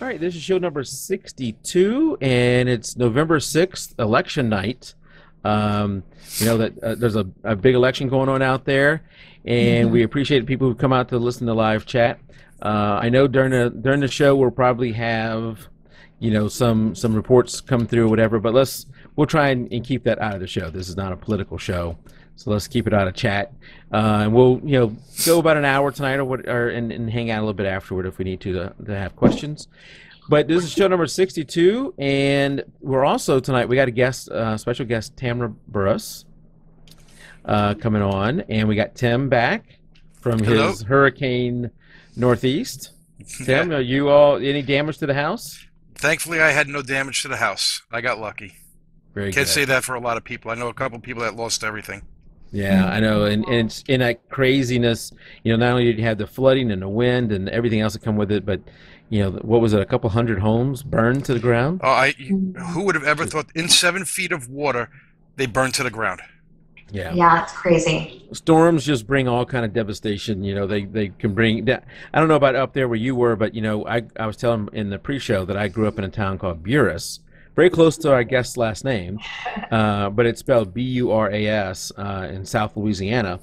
All right, this is show number 62, and it's November 6th, election night. Um, that there's a big election going on out there, and we appreciate people who come out to listen to live chat. I know during the show we'll probably have, some reports come through or whatever, but we'll try and keep that out of the show. This is not a political show, so let's keep it out of chat. And we'll go about an hour tonight and hang out a little bit afterward if we need to have questions. But this is show number 62, and we're also tonight, we got a guest, special guest, Tamara Burross, coming on, and we got Tim back from his Hurricane Northeast. Tim, are you all, any damage to the house? Thankfully, I had no damage to the house. I got lucky. Very Can't good. say that for a lot of people. I know a couple of people that lost everything. Yeah, I know, and it's in that craziness, not only did you have the flooding and the wind and everything else that come with it, but, what was it, a couple hundred homes burned to the ground? Oh, who would have ever thought in 7 feet of water, they burned to the ground? Yeah. Yeah, it's crazy. Storms just bring all kind of devastation. They can bring. I don't know about up there where you were, but I was telling in the pre-show that I grew up in a town called Burris, very close to our guest's last name, but it's spelled Buras in South Louisiana.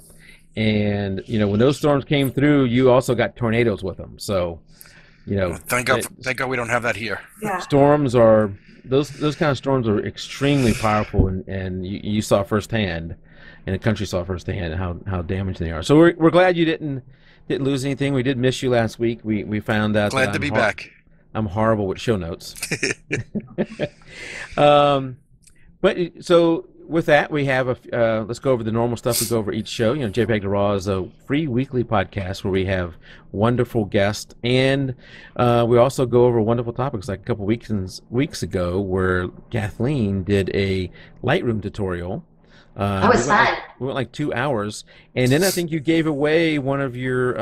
And when those storms came through, you also got tornadoes with them. So, thank God we don't have that here. Yeah. Storms are those kind of storms are extremely powerful, and you saw firsthand. And the country saw firsthand how damaged they are. So we're glad you didn't lose anything. We did miss you last week. We found out. Glad to be back. I'm horrible with show notes. But so with that, we have let's go over the normal stuff we go over each show. jpeg2RAW is a free weekly podcast where we have wonderful guests, and we also go over wonderful topics. Like a couple weeks ago, where Kathleen did a Lightroom tutorial. That was fun. We went like 2 hours, and then I think you gave away one of your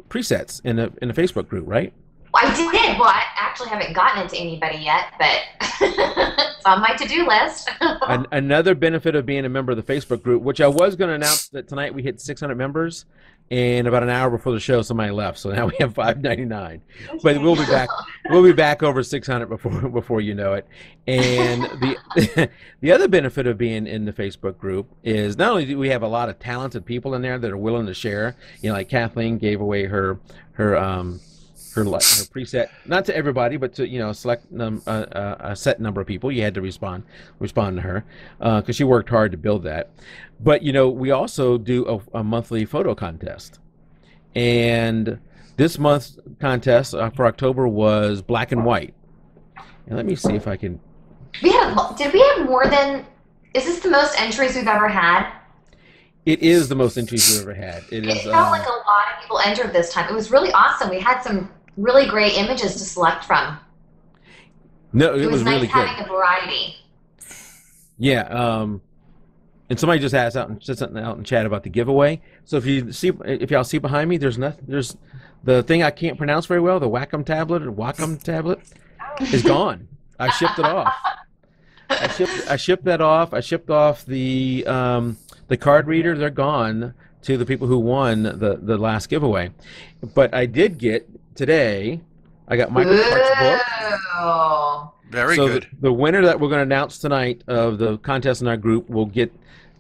presets in the Facebook group, right? Well, I did. Well, I actually haven't gotten it to anybody yet, but it's on my to-do list. Another benefit of being a member of the Facebook group, which I was going to announce that tonight we hit 600 members, and about an hour before the show, somebody left, so now we have 599. But we'll be back. We'll be back over 600 before you know it. And the other benefit of being in the Facebook group is not only do we have a lot of talented people in there that are willing to share. Like Kathleen gave away her preset, not to everybody, but to select a set number of people. You had to respond to her because she worked hard to build that. But we also do a monthly photo contest, and this month's contest for October was black and white. And let me see if I can. Did we have more than? Is this the most entries we've ever had? It is the most entries we've ever had. It felt like a lot of people entered this time. It was really awesome. We had some really great images to select from. No, it was nice really good. Having a variety. Yeah, and somebody just asked said something out in chat about the giveaway. So if y'all see behind me, there's the thing I can't pronounce very well, the Wacom tablet is gone. I shipped it off. I shipped that off. I shipped off the card reader. They're gone to the people who won the last giveaway. But I did get today. I got Michael Clark's book. Very good. The winner that we're going to announce tonight of the contest in our group will get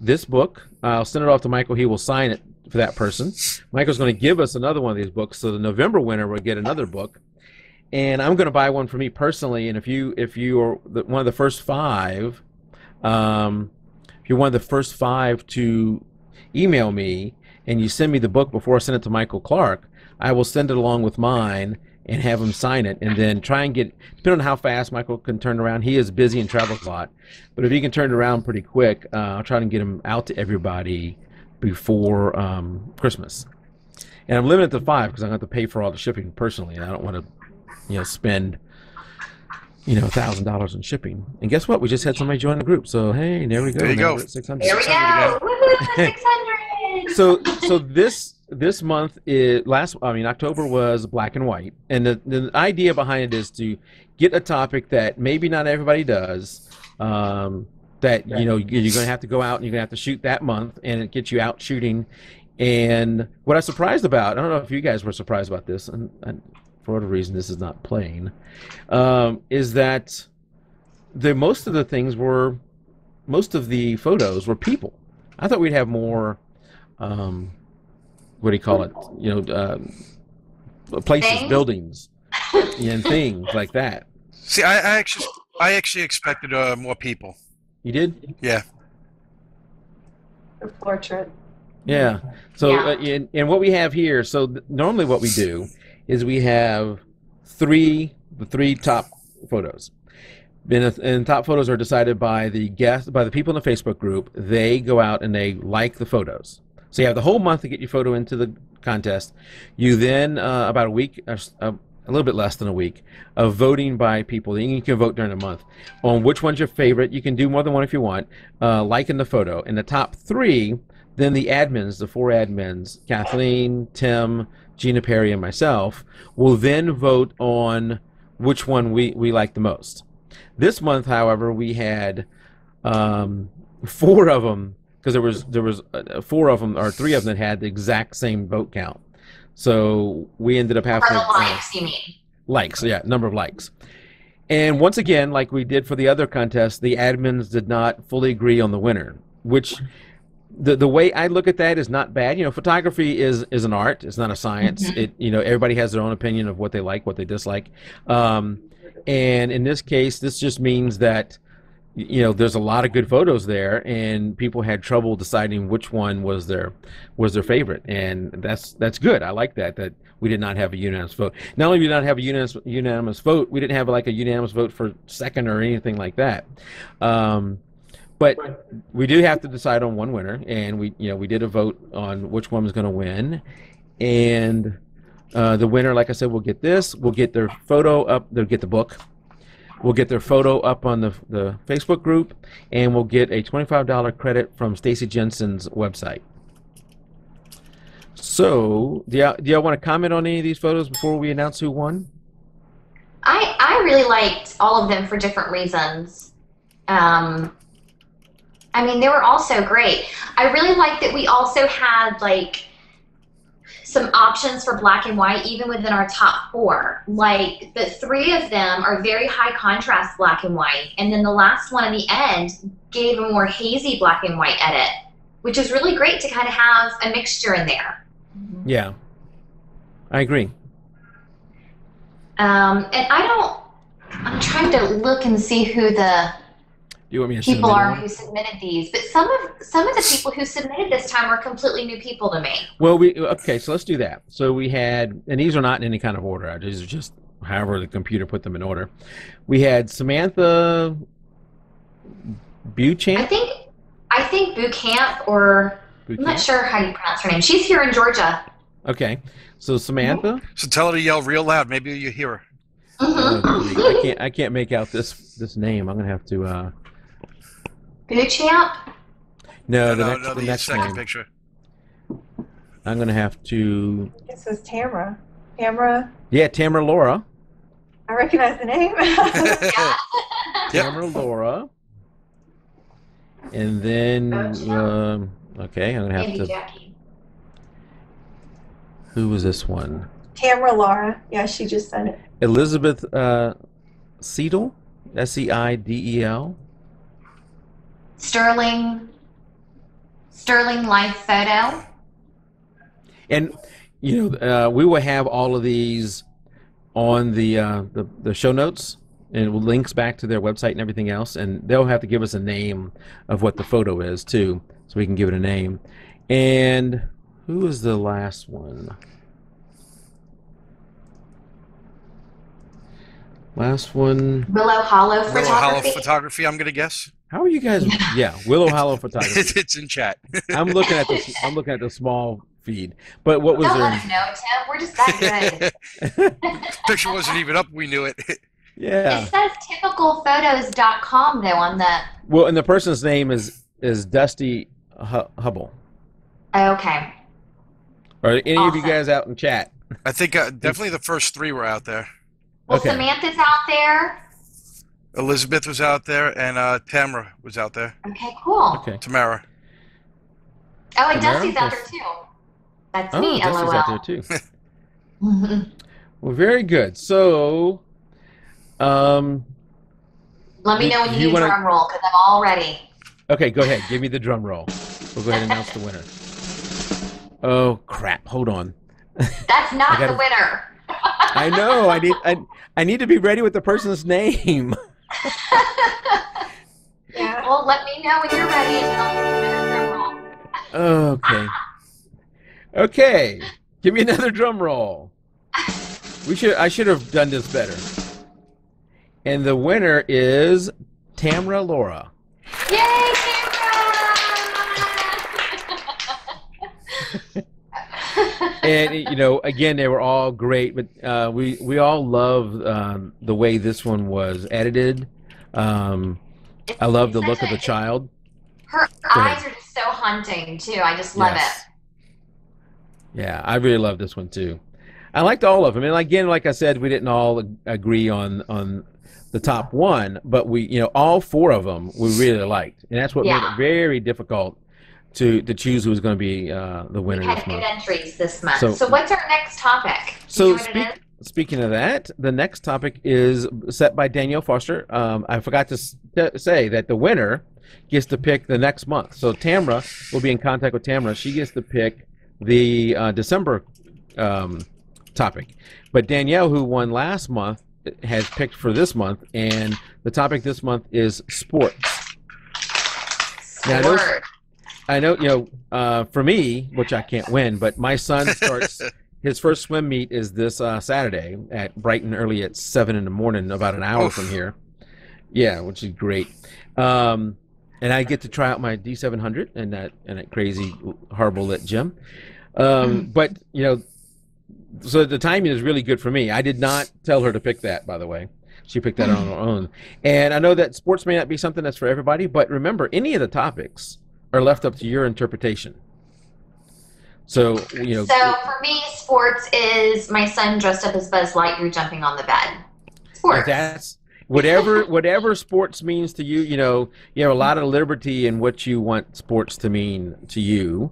this book. I'll send it off to Michael. He will sign it for that person. Michael's going to give us another one of these books. So the November winner will get another book. And I'm going to buy one for me personally. And if you are one of the first five, if you're one of the first five to email me and you send me the book before I send it to Michael Clark, I will send it along with mine and have him sign it, and then try and get, depending on how fast Michael can turn around. He is busy and travels a lot, but if he can turn it around pretty quick, I'll try to get him out to everybody before Christmas. And I'm limited to 5 because I'm going to have to pay for all the shipping personally, and I don't want to, spend, $1,000 in shipping. And guess what? We just had somebody join the group. So hey, there we go. There you go. 600. There we go. Woohoo, 600. So this month is October was black and white, and the idea behind it is to get a topic that maybe not everybody does, that you're going to have to go out and you're going to have to shoot that month, and it gets you out shooting. And what I was surprised about, I don't know if you guys were surprised about this, and for whatever reason this is not playing, is that most of the photos were people. I thought we'd have more, what do you call it? Places, Things? buildings, and things like that. See, I actually expected more people. You did? Yeah. The portrait. Yeah. So, Yeah. and what we have here, so normally what we do is we have the three top photos. And top photos are decided by the people in the Facebook group. They go out and they like the photos. So you have the whole month to get your photo into the contest. You then, about a week, a little bit less than a week, of voting by people. You can vote during the month on which one's your favorite. You can do more than one if you want, liking the photo. In the top 3, then the admins, the 4 admins, Kathleen, Tim, Gina Perry, and myself, will then vote on which one we like the most. This month, however, we had 4 of them, because there was 4 of them, or 3 of them that had the exact same vote count. So we ended up having For the likes, you mean? likes, yeah, number of likes. And once again, like we did for the other contests, the admins did not fully agree on the winner, which the way I look at that is not bad. Photography is an art. It's not a science. Mm-hmm. Everybody has their own opinion of what they like, what they dislike. And in this case, this just means that there's a lot of good photos there, and people had trouble deciding which one was their favorite, and that's good. I like that we did not have a unanimous vote. Not only did we not have a unanimous vote, we didn't have like a unanimous vote for second or anything like that. But we do have to decide on one winner, and we did a vote on which one was going to win, and the winner, like I said, will get this. We'll get their photo up. They'll get the book. We'll get their photo up on the Facebook group, and we'll get a $25 credit from Stacy Jensen's website. So, do y'all want to comment on any of these photos before we announce who won? I really liked all of them for different reasons. I mean, they were all so great. I really liked that we also had like some options for black and white even within our top 4. Like the 3 of them are very high contrast black and white, and then the last one in the end gave a more hazy black and white edit, which is really great to kind of have a mixture in there. Yeah, I agree. And I'm trying to look and see who the Do you want me to people submit are one? who submitted these, but some of the people who submitted this time were completely new people to me. Well, okay, so let's do that. So we had, and these are not in any kind of order. These are just however the computer put them in order. We had Samantha Buchamp. I think Bootcamp, or I'm not sure how you pronounce her name. She's here in Georgia. Okay, so Samantha. So tell her to yell real loud. Maybe you hear her. Mm-hmm. I can't make out this name. I'm gonna have to. Bootchamp? No, The the next second name. picture. I'm gonna have to. It says Tamara. Tamara. Yeah, Tamara Laura. I recognize the name. Yeah. Tamara Laura. And then, okay, I'm gonna have Maybe to. Jackie. Who was this one? Tamara Laura. Yeah, she just said it. Elizabeth Seidel, Seidel. Sterling live photo. And we will have all of these on the show notes, and it will links back to their website and everything else. And they'll have to give us a name of what the photo is too, so we can give it a name. And who was the last one? Last one. Willow Hollow Willow Hollow photography. photography, I'm gonna guess. How are you guys? Yeah, Willow Hollow Photography. It's in chat. I'm looking at the small feed. But what was Don't let there? us know, Tim. We're just that good. Picture wasn't even up. We knew it. Yeah. It says typicalphotos.com though on the. Well, and the person's name is Dusty Hubble. Okay. Are any of you Awesome. guys out in chat? I think definitely the first 3 were out there. Well, Okay. Samantha's out there. Elizabeth was out there, and Tamara was out there. Okay, cool. Okay. Tamara. Oh, and Tamara? Dusty's out there too. That's Oh, me, Dusty's LOL. out there too. Well, very good. So, um, Let me know when you need a wanna... drum roll, because I'm all ready. Okay, go ahead. Give me the drum roll. We'll go ahead and announce the winner. Oh crap! Hold on. That's not the winner. I know. I need to be ready with the person's name. Yeah. Well, let me know when you're ready, and I'll give you another drum roll. Okay. Okay. Give me another drum roll. I should have done this better. And the winner is Tamara Laura. Yay, Tamara! And you know, again, they were all great, but we all love the way this one was edited. I love the look of the child. Her eyes are just so haunting too. I just love it. Yeah, I really love this one too. I liked all of them, and again, like I said, we didn't all agree on the top one, but all four of them we really liked, and that's what made it very difficult to choose who was going to be the winner this month. We had good entries this month. So what's our next topic? So speaking of that, the next topic is set by Danielle Foster. I forgot to say that the winner gets to pick the next month. So Tamara will be in contact with Tamara. She gets to pick the December topic. But Danielle, who won last month, has picked for this month, and the topic this month is sports. Now, I know, for me, which I can't win, but my son starts his first swim meet is this Saturday at Brighton early at 7 in the morning, about an hour from here. Yeah, which is great. And I get to try out my D700 in that crazy, horrible lit gym. But so the timing is really good for me. I did not tell her to pick that, by the way. She picked that on her own. And I know that sports may not be something that's for everybody, but remember, any of the topics are left up to your interpretation. So, So for me, sports is my son dressed up as Buzz Lightyear jumping on the bed. Sports. That's whatever sports means to you. You have a lot of liberty in what you want sports to mean to you.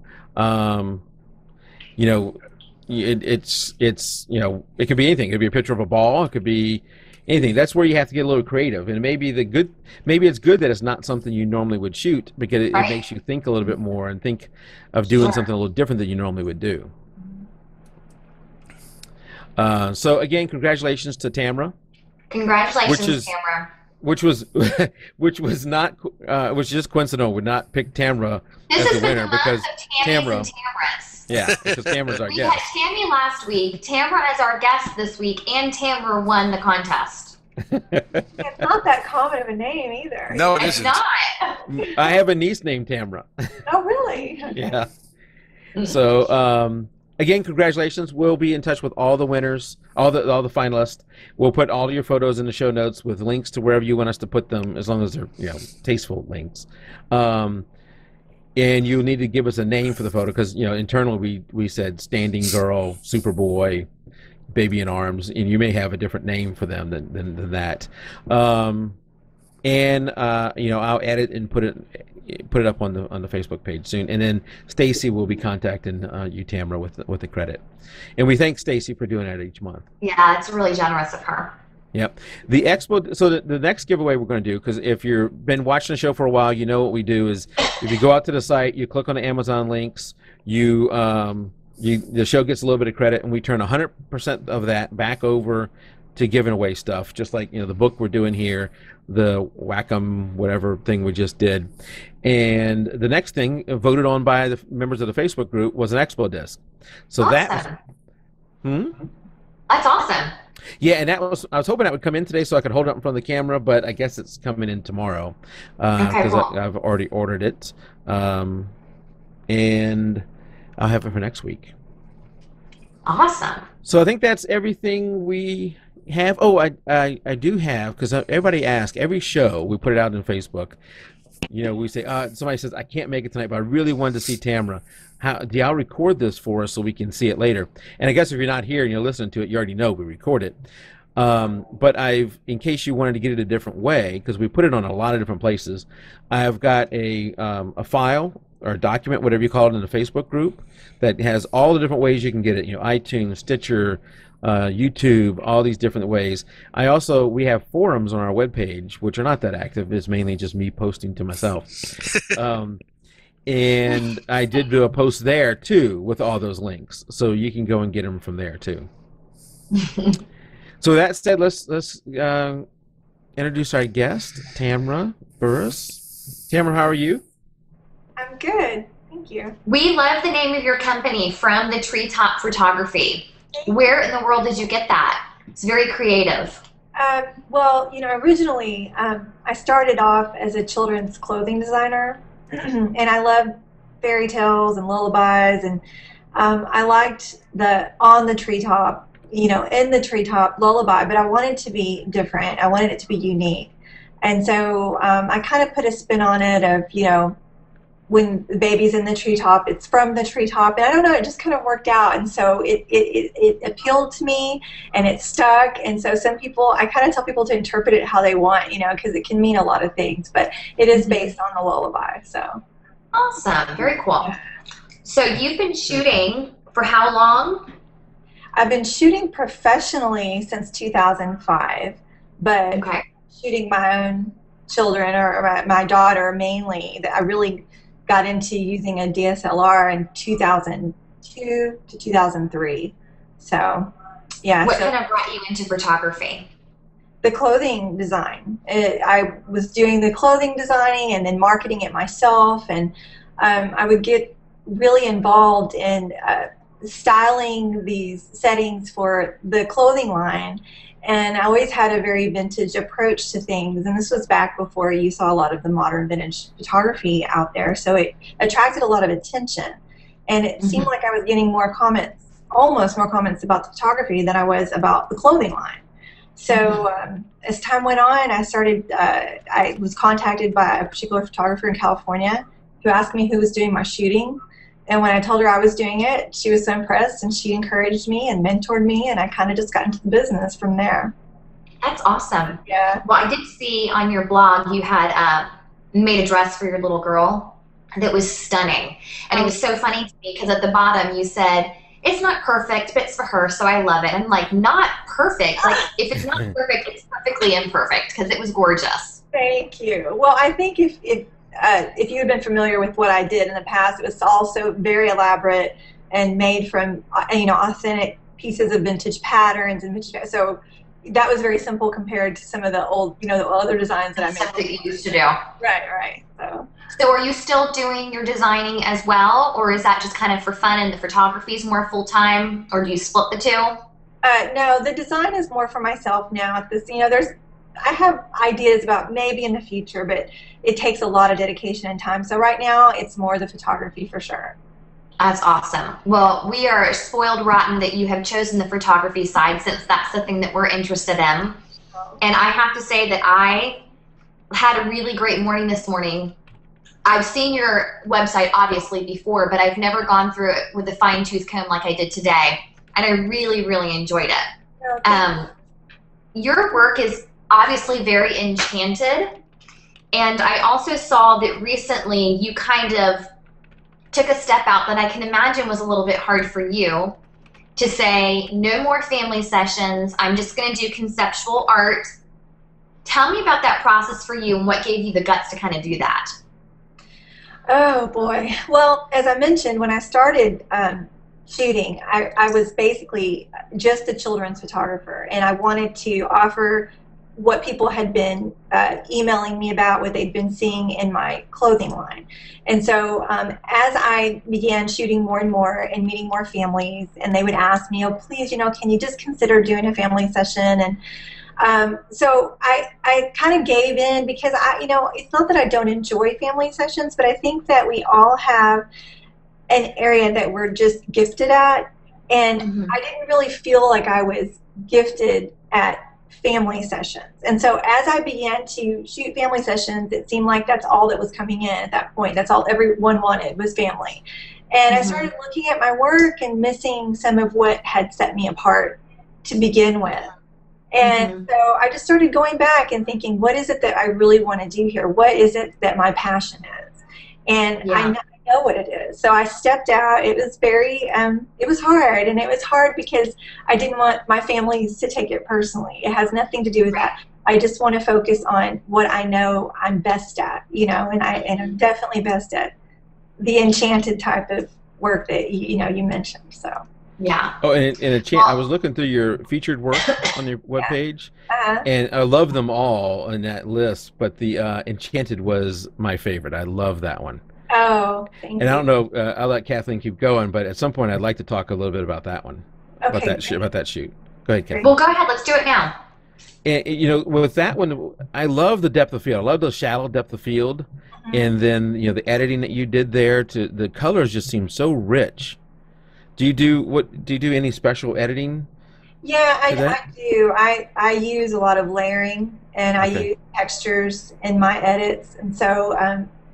It's it could be anything. It could be a picture of a ball. It could be anything. That's where you have to get a little creative. And maybe it's good that it's not something you normally would shoot, because it makes you think a little bit more and think of doing something a little different than you normally would do. So again, congratulations to Tamara. Congratulations, Tamara. Which was just coincidental. Would not pick Tamara as the winner because Tamara. Yeah, because Tamara's our guest. We had Tammy last week, Tamara as our guest this week, and Tamara won the contest. It's not that common of a name either. No, it isn't. It's not. I have a niece named Tamara. Oh, really? Yeah. So, again, congratulations. We'll be in touch with all the winners, all the finalists. We'll put all your photos in the show notes with links to wherever you want us to put them, as long as they're tasteful links. And you need to give us a name for the photo, because internally we said standing girl, Superboy, baby in arms, and you may have a different name for them than that. I'll add it and put it up on the Facebook page soon, and then Stacy will be contacting you, Tamara, with the credit. And we thank Stacy for doing that each month. Yeah, it's really generous of her. Yep. The expo. So the next giveaway we're going to do, because if you've been watching the show for a while, you know what we do is if you go out to the site, you click on the Amazon links, the show gets a little bit of credit, and we turn 100% of that back over to giving away stuff, just like the book we're doing here, the Wacom whatever thing we just did. And the next thing voted on by the members of the Facebook group was an expo disc. So awesome. That's awesome. Yeah, and I was hoping that would come in today so I could hold it up in front of the camera, but I guess it's coming in tomorrow because I've already ordered it, and I'll have it for next week. Awesome. So I think that's everything we have. Oh, I do have, because everybody asks, every show we put it out on Facebook. We say, somebody says, I can't make it tonight, but I really wanted to see Tamara. Do y'all record this for us so we can see it later? And I guess if you're not here and you're listening to it, you already know we record it. But in case you wanted to get it a different way, because we put it on a lot of different places, I've got a file or a document, whatever you call it, in the Facebook group that has all the different ways you can get it. iTunes, Stitcher, YouTube, all these different ways. We have forums on our webpage, which are not that active. It's mainly just me posting to myself. And I did do a post there too with all those links, so you can go and get them from there too. So that said, let's introduce our guest, Tamara Burross. Tamara, how are you? I'm good. Thank you. We love the name of your company, From the Treetop Photography. Where in the world did you get that? It's very creative. Well, originally I started off as a children's clothing designer, and I loved fairy tales and lullabies, and I liked the on the treetop, in the treetop lullaby, but I wanted to be different. I wanted it to be unique. And so I kind of put a spin on it of, when the baby's in the treetop, it's from the treetop. And I don't know, it just kind of worked out. And so it appealed to me, and it stuck. And so some people, I kind of tell people to interpret it how they want, because it can mean a lot of things. But it is based on the lullaby. So awesome. Very cool. So you've been shooting for how long? I've been shooting professionally since 2005, but okay. Shooting my own children or my daughter mainly, that I really got into using a DSLR in 2002 to 2003. So, yeah. What kind of brought you into photography? The clothing design. I was doing the clothing designing and then marketing it myself, and I would get really involved in styling these settings for the clothing line, and I always had a very vintage approach to things, and this was back before you saw a lot of the modern vintage photography out there, so it attracted a lot of attention, and it seemed like I was getting more comments, almost more comments about the photography than I was about the clothing line. So as time went on, I was contacted by a particular photographer in California who asked me who was doing my shooting. And when I told her I was doing it, she was so impressed, and she encouraged me and mentored me, and I kind of just got into the business from there. That's awesome. Yeah. Well, I did see on your blog you had made a dress for your little girl that was stunning. And it was so funny to me because at the bottom you said, it's not perfect, but it's for her, so I love it. I'm like, not perfect. Like, if it's not perfect, it's perfectly imperfect, because it was gorgeous. Thank you. Well, I think if you had been familiar with what I did in the past, it was also very elaborate and made from authentic pieces of vintage patterns and vintage. So that was very simple compared to some of the old, the other designs that I made. Stuff that you used to do. Right. So are you still doing your designing as well, or is that just kind of for fun and the photography is more full time, or do you split the two? No, the design is more for myself now. At this, I have ideas about maybe in the future, but it takes a lot of dedication and time. So right now, it's more the photography for sure. That's awesome. Well, we are spoiled rotten that you have chosen the photography side, since that's the thing that we're interested in. And I have to say that I had a really great morning this morning. I've seen your website obviously before, but I've never gone through it with a fine-tooth comb like I did today. And I really, really enjoyed it. Okay. Your work is obviously very enchanted, and I also saw that recently you kind of took a step out that I can imagine was a little bit hard for you, to say no more family sessions, I'm just going to do conceptual art. Tell me about that process for you and what gave you the guts to kind of do that. Oh boy. Well, as I mentioned, when I started shooting, I was basically just a children's photographer, and I wanted to offer what people had been emailing me about, what they'd been seeing in my clothing line. And so as I began shooting more and more and meeting more families, and they would ask me, oh, please, can you just consider doing a family session? And so I kind of gave in, because it's not that I don't enjoy family sessions, but I think that we all have an area that we're just gifted at. And I didn't really feel like I was gifted at family sessions. And so as I began to shoot family sessions, it seemed like that's all that was coming in at that point. That's all everyone wanted was family. And I started looking at my work and missing some of what had set me apart to begin with. And so I just started going back and thinking, what is it that I really want to do here? What is it that my passion is? And I know what it is. So I stepped out. It was very, it was hard. And it was hard because I didn't want my families to take it personally. It has nothing to do with that. I just want to focus on what I know I'm best at, you know, and I'm definitely best at the enchanted type of work that, you know, you mentioned. So. Yeah. Oh, and I was looking through your featured work on your webpage, and I love them all in that list, but the Enchanted was my favorite. I love that one. Oh, thank you. And I don't know, I'll let Kathleen keep going, but at some point I'd like to talk a little bit about that one, about that shoot. Go ahead, Kathleen. Well, go ahead. Let's do it now. And, you know, with that one, I love the depth of field. I love the shallow depth of field, and then, you know, the editing that you did there, the colors just seem so rich. Do you do any special editing? Yeah, I do. I use a lot of layering, and I use textures in my edits, and so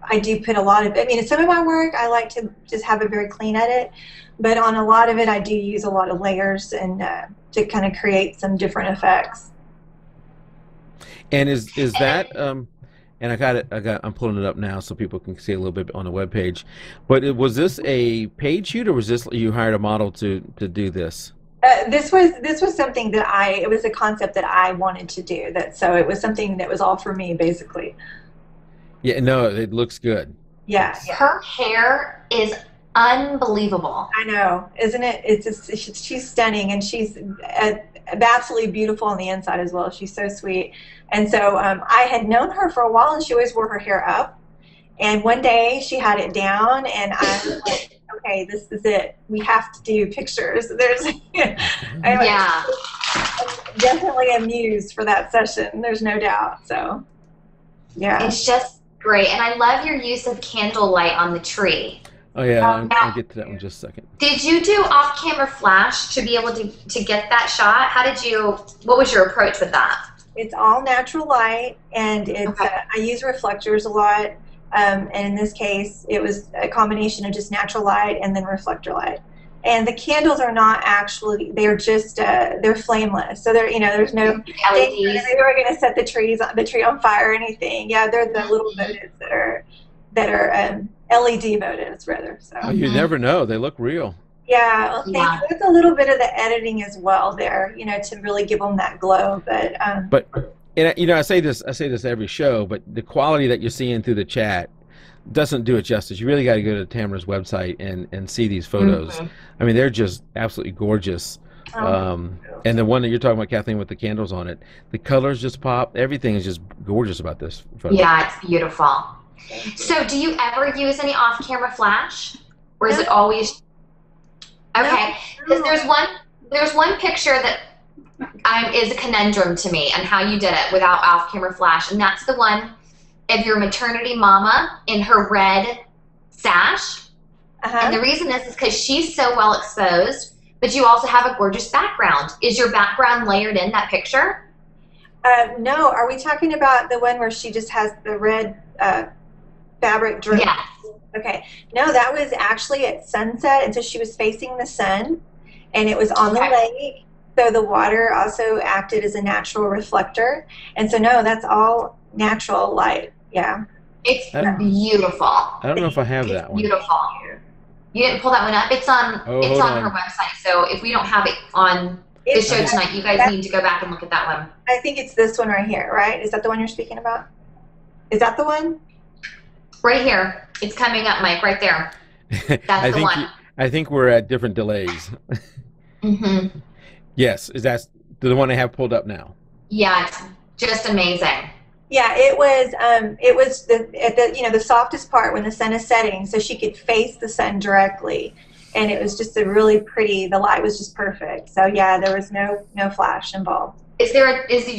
I do put a lot of, I mean, in some of my work I like to just have a very clean edit, but on a lot of it I do use a lot of layers and to kind of create some different effects. And is that and I'm pulling it up now so people can see a little bit on the webpage. But was this a paid shoot, or was this you hired a model to do this? This was something that it was a concept that I wanted to do. So it was something that was all for me, basically. Yeah, no, it looks good. Yeah. Her hair is unbelievable. I know, isn't it? It's just, she's stunning, and she's absolutely beautiful on the inside as well. She's so sweet. And so I had known her for a while, and she always wore her hair up. And one day she had it down, and I was like, okay, this is it. We have to do pictures. I'm definitely amused for that session. There's no doubt. So, yeah. It's just great. And I love your use of candlelight on the tree. Oh, yeah, I'll get to that one in just a second. Did you do off-camera flash to be able to get that shot? What was your approach with that? It's all natural light, and it's I use reflectors a lot, and in this case it was a combination of just natural light and then reflector light. And the candles are not actually, they're just they're flameless, so they're, you know, there's no LEDs. They were going to set the tree on fire or anything. Yeah, they're the little motives that are LED motives rather. So you never know, they look real. Yeah, well, thank you. It's a little bit of the editing as well there, you know, to really give them that glow. But and you know, I say this every show, but the quality that you're seeing through the chat doesn't do it justice. You really got to go to Tamara's website and see these photos. I mean, they're just absolutely gorgeous. And the one that you're talking about, Kathleen, with the candles on it, the colors just pop. Everything is just gorgeous about this photo. Yeah, it's beautiful. So, do you ever use any off-camera flash, or is it always? Okay, because there's one picture that is a conundrum to me, and how you did it without off-camera flash, and that's the one of your maternity mama in her red sash. And the reason is because she's so well exposed, but you also have a gorgeous background. Is your background layered in that picture? No. Are we talking about the one where she just has the red fabric dress? Yes. Okay. No, that was actually at sunset, and so she was facing the sun, and it was on the lake, so the water also acted as a natural reflector. And so, no, that's all natural light. Yeah. It's beautiful. I don't know if I have that one. Beautiful. You didn't pull that one up? It's on her website, so if we don't have it on the show tonight, you guys need to go back and look at that one. I think it's this one right here, right? Is that the one you're speaking about? Is that the one? Right here. It's coming up, Mike, right there. That's the one. I think we're at different delays. Yes, is that the one I have pulled up now? Yeah, it's just amazing. Yeah, it was the softest part when the sun is setting, so she could face the sun directly, and it was just a really pretty. The light was just perfect. So yeah, there was no flash involved. Did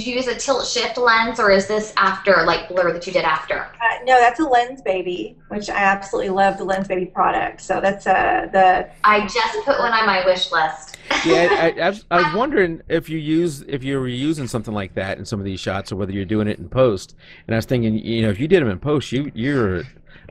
you use a tilt shift lens, or is this after, like, blur that you did after? No, that's a Lens Baby, which I absolutely love the Lens Baby product. So that's I just put one on my wish list. Yeah, I was wondering if you were using something like that in some of these shots, or whether you're doing it in post. And I was thinking, you know, if you did them in post, you're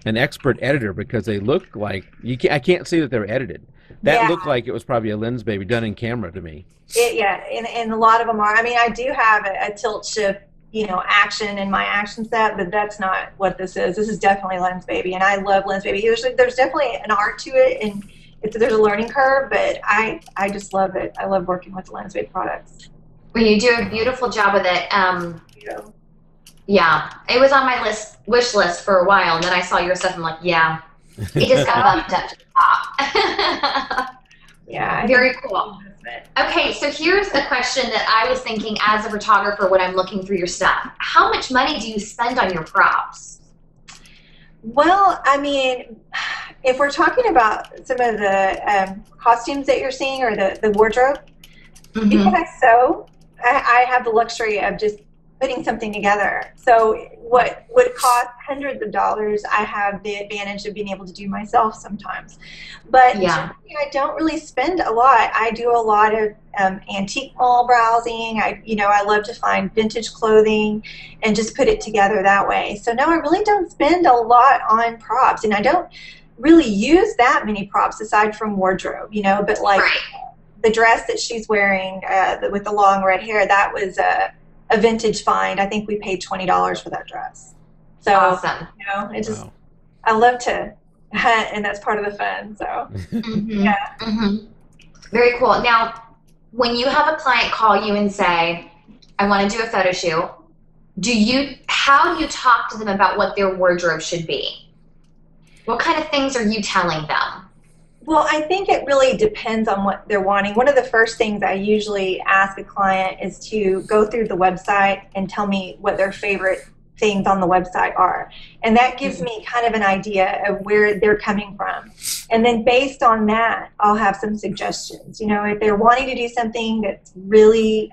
an expert editor, because they look like I can't see that they're edited. That looked like it was probably a Lens Baby done in camera to me. And a lot of them are. I mean, I do have a tilt shift you know, action in my action set, but that's not what this is. This is definitely Lens Baby, and I love Lens Baby. There's definitely an art to it, and there's a learning curve, but I just love it. I love working with Lens Baby products. Well, you do a beautiful job with it. Yeah, it was on my wish list for a while, and then I saw your stuff. I'm like, yeah, it just got bumped up to the top. Yeah, very cool. Okay, so here's a question that I was thinking as a photographer when I'm looking through your stuff. How much money do you spend on your props? Well, I mean, if we're talking about some of the costumes that you're seeing, or the wardrobe, because I sew, I have the luxury of just putting something together. So what would cost hundreds of dollars, I have the advantage of being able to do myself sometimes. But I don't really spend a lot. I do a lot of antique mall browsing. I love to find vintage clothing and just put it together that way. So no, I really don't spend a lot on props, and I don't really use that many props aside from wardrobe, but like the dress that she's wearing with the long red hair, that was a vintage find. I think we paid $20 for that dress. So awesome. It just, I love to hunt, and that's part of the fun. So very cool. Now, when you have a client call you and say, I want to do a photo shoot, how do you talk to them about what their wardrobe should be? What kind of things are you telling them? Well, I think it really depends on what they're wanting. One of the first things I usually ask a client is to go through the website and tell me what their favorite things on the website are. And that gives me kind of an idea of where they're coming from. And then based on that, I'll have some suggestions. If they're wanting to do something that's really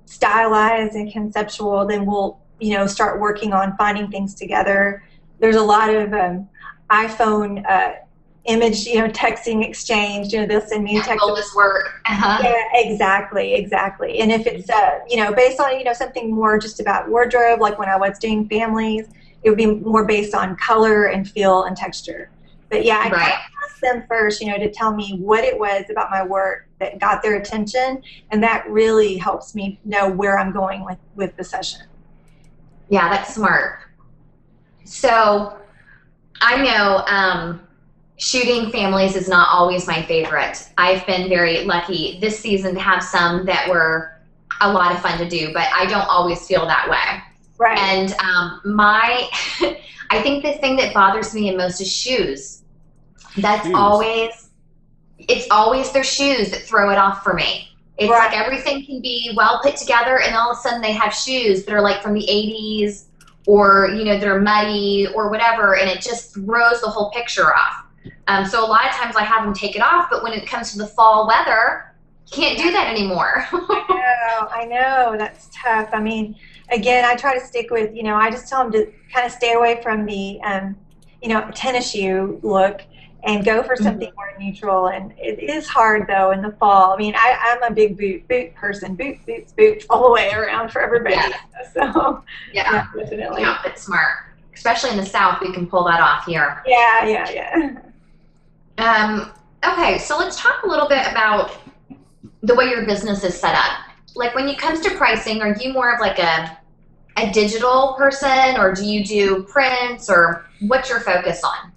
stylized and conceptual, then we'll, start working on finding things together. There's a lot of iPhone image, texting exchange, they'll send me text. All this work. Yeah, exactly. And if it's, based on, something more just about wardrobe, like when I was doing families, it would be more based on color and feel and texture. But yeah, I kind of asked them first, to tell me what it was about my work that got their attention, and that really helps me know where I'm going with the session. Yeah, that's smart. So I know, shooting families is not always my favorite. I've been very lucky this season to have some that were a lot of fun to do, but I don't always feel that way. Right. And I think the thing that bothers me the most is shoes. It's always their shoes that throw it off for me. It's like everything can be well put together, and all of a sudden they have shoes that are like from the 80s, or they're muddy or whatever, and it just throws the whole picture off. So a lot of times I have them take it off, but when it comes to the fall weather, you can't do that anymore. I know, that's tough. I mean, again, I try to stick with, I just tell them to kind of stay away from the, tennis shoe look and go for something more neutral. And it is hard though in the fall. I mean, I'm a big boot person, boots all the way around for everybody. Yeah. So yeah, definitely. Yeah, that's smart. Especially in the South, we can pull that off here. Yeah. Okay, so let's talk a little bit about the way your business is set up. Like when it comes to pricing, are you more of like a digital person, or do you do prints, or what's your focus on?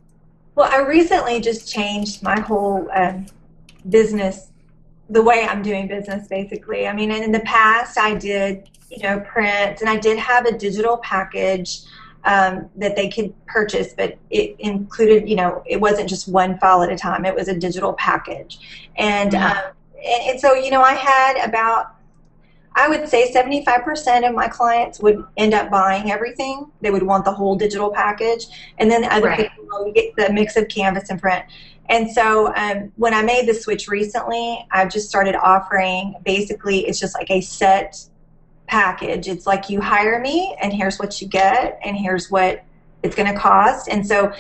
Well, I recently just changed my whole business, the way I'm doing business, basically. I mean, in the past, I did, print, and I did have a digital package that they could purchase, but it included, it wasn't just one file at a time. It was a digital package. And, and so, I had about, I would say 75% of my clients would end up buying everything. They would want the whole digital package. And then the other people would get the mix of canvas and print. And so when I made the switch recently, I've just started offering, basically, it's just like a set package. It's like you hire me, and here's what you get, and here's what it's going to cost. And so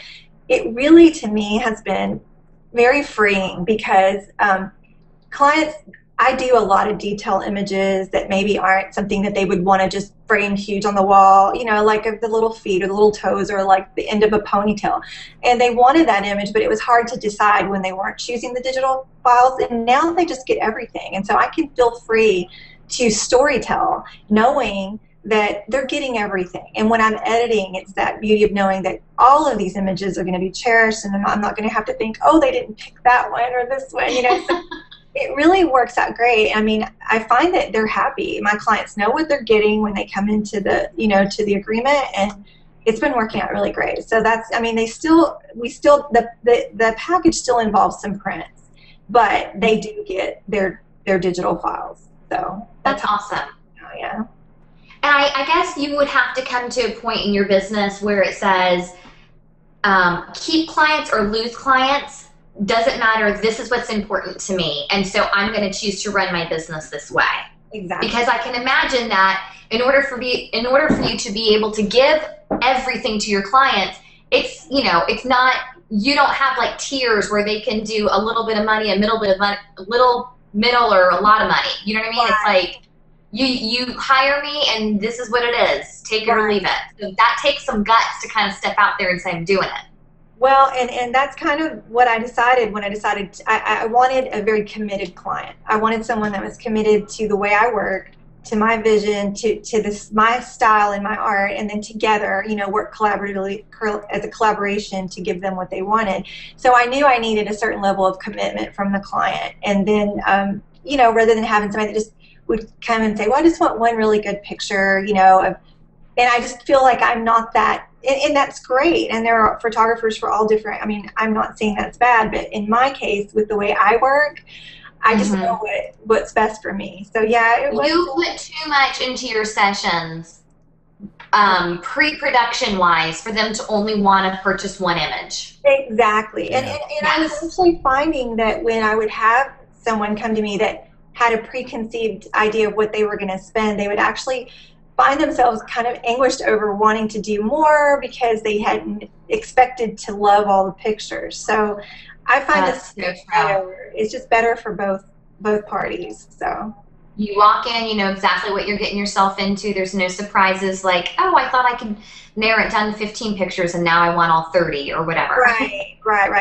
it really, to me, has been very freeing, because clients, I do a lot of detail images that maybe aren't something that they would want to just frame huge on the wall, like of the little feet or the little toes or like the end of a ponytail. And they wanted that image, but it was hard to decide when they weren't choosing the digital files. And now they just get everything. And so I can feel free to storytell, knowing that they're getting everything. And when I'm editing, it's that beauty of knowing that all of these images are going to be cherished, and I'm not going to have to think, oh, they didn't pick that one or this one, you know. So it really works out great. I mean, I find that they're happy. My clients know what they're getting when they come into the, you know, to the agreement, and it's been working out really great. So that's, I mean, the package still involves some prints, but they do get their digital files. So that's awesome. Yeah. And I guess you would have to come to a point in your business where it says, keep clients or lose clients, doesn't matter, this is what's important to me, and so I'm going to choose to run my business this way. Exactly. Because I can imagine that in order for you to be able to give everything to your clients, it's, you know, it's not, you don't have like tiers where they can do a little bit of money, a middle bit of money, a little middle, or a lot of money. You know what I mean? Right. It's like you hire me and this is what it is. Take it or leave it. So that takes some guts to kind of step out there and say, I'm doing it. Well, and that's kind of what I decided when I wanted a very committed client. I wanted someone that was committed to the way I work, to my vision, to this, my style and my art, and then together, you know, work collaboratively as a collaboration to give them what they wanted. So I knew I needed a certain level of commitment from the client. And then, you know, rather than having somebody that just would come and say, well, I just want one really good picture, you know, and I just feel like I'm not that. And that's great, and there are photographers for all different, I mean, I'm not saying that's bad, but in my case, with the way I work, I just know what's best for me. So yeah, it was. You put too much into your sessions, pre-production wise, for them to only want to purchase one image. Exactly, and I was actually finding that when I would have someone come to me that had a preconceived idea of what they were going to spend, they would actually find themselves kind of anguished over wanting to do more because they hadn't expected to love all the pictures. So I find it's just better for both parties. So you walk in, you know exactly what you're getting yourself into. There's no surprises like, oh, I thought I could narrow it down to 15 pictures and now I want all 30 or whatever. Right.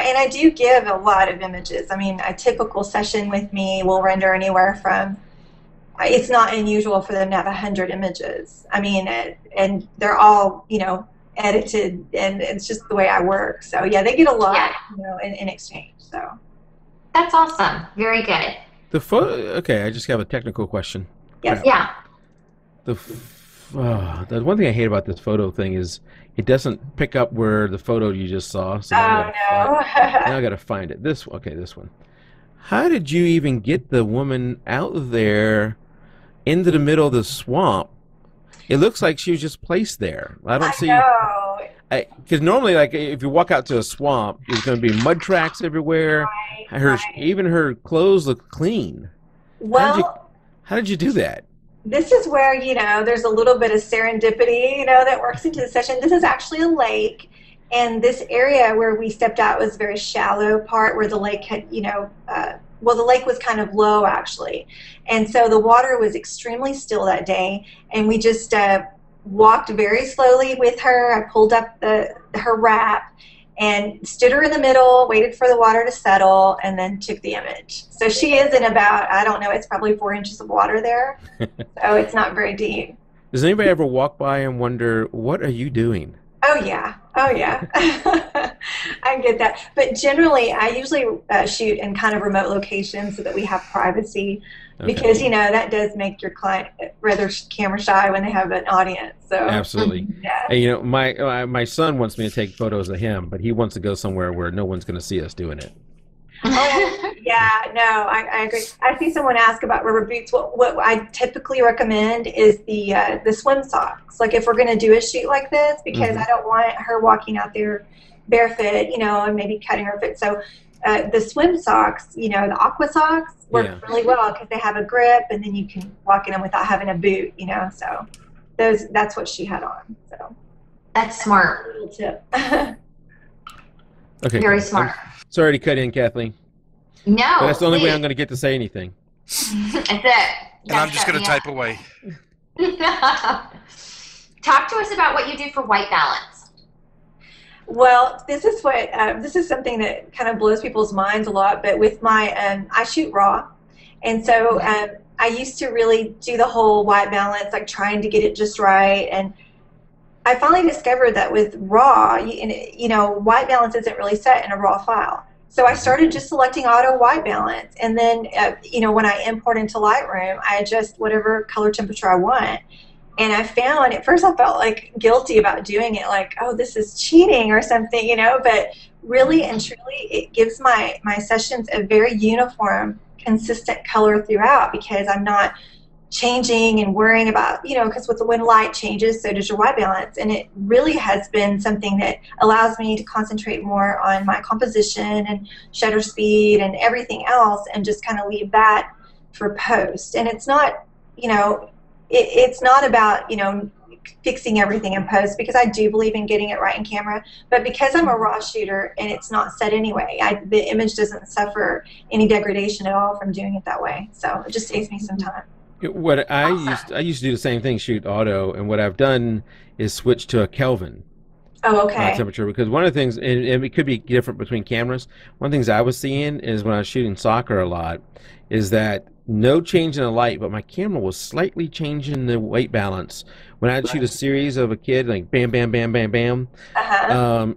And I do give a lot of images. I mean, a typical session with me will render anywhere from, it's not unusual for them to have 100 images. I mean, and they're all, you know, edited, and it's just the way I work. So yeah, they get a lot, you know, in exchange. So that's awesome. Very good. The photo. Okay, I just have a technical question. Yes. Yeah. The one thing I hate about this photo thing is it doesn't pick up where the photo you just saw. So now I got to find it. This one. How did you even get the woman out there into the middle of the swamp? It looks like she was just placed there. I don't see. Because normally, like, if you walk out to a swamp, there's going to be mud tracks everywhere. Even her clothes look clean. Well, how did you do that? This is where, you know, there's a little bit of serendipity, you know, that works into the session. This is actually a lake, and this area where we stepped out was a very shallow part where the lake had, you know, well, the lake was kind of low, actually. And so the water was extremely still that day, and we just walked very slowly with her. I pulled up her wrap and stood her in the middle, waited for the water to settle, and then took the image. So she is in about, I don't know, it's probably 4 inches of water there. So it's not very deep. Does anybody ever walk by and wonder, what are you doing? Oh, yeah. I get that. But generally, I usually shoot in kind of remote locations so that we have privacy. Okay. Because, you know, that does make your client rather camera shy when they have an audience. So absolutely. Yeah. And, you know, my son wants me to take photos of him, but he wants to go somewhere where no one's going to see us doing it. Oh, yeah, no, I agree. I see someone ask about rubber boots. What I typically recommend is the swim socks. Like if we're going to do a shoot like this, because I don't want her walking out there barefoot, you know, and maybe cutting her foot. So the swim socks, you know, the aqua socks work really well because they have a grip, and then you can walk in them without having a boot, you know. So that's what she had on. So that's smart. Little tip. Okay. Very smart. Sorry to cut in, Kathleen. No. But that's the only way I'm going to get to say anything. That's it. And I'm just going to type away. Talk to us about what you do for white balance. Well, this is something that kind of blows people's minds a lot. But with my, I shoot raw, and so I used to really do the whole white balance, like trying to get it just right. And I finally discovered that with RAW, you know, white balance isn't really set in a RAW file. So I started just selecting auto white balance. And then, you know, when I import into Lightroom, I adjust whatever color temperature I want. And I found, at first I felt like guilty about doing it, like, oh, this is cheating or something, you know, but really and truly it gives my sessions a very uniform, consistent color throughout, because I'm not changing and worrying about, you know, because when light changes, so does your white balance. And it really has been something that allows me to concentrate more on my composition and shutter speed and everything else, and just kind of leave that for post. And it's not, you know, it's not about, you know, fixing everything in post, because I do believe in getting it right in camera, but because I'm a RAW shooter and it's not set anyway, the image doesn't suffer any degradation at all from doing it that way. So it just saves me some time. What I used to do the same thing, shoot auto, and what I've done is switch to a Kelvin temperature, because one of the things, and it could be different between cameras, one of the things I was seeing is when I was shooting soccer a lot, is that no change in the light, but my camera was slightly changing the white balance. When I'd shoot a series of a kid, like bam, bam, bam, bam, bam,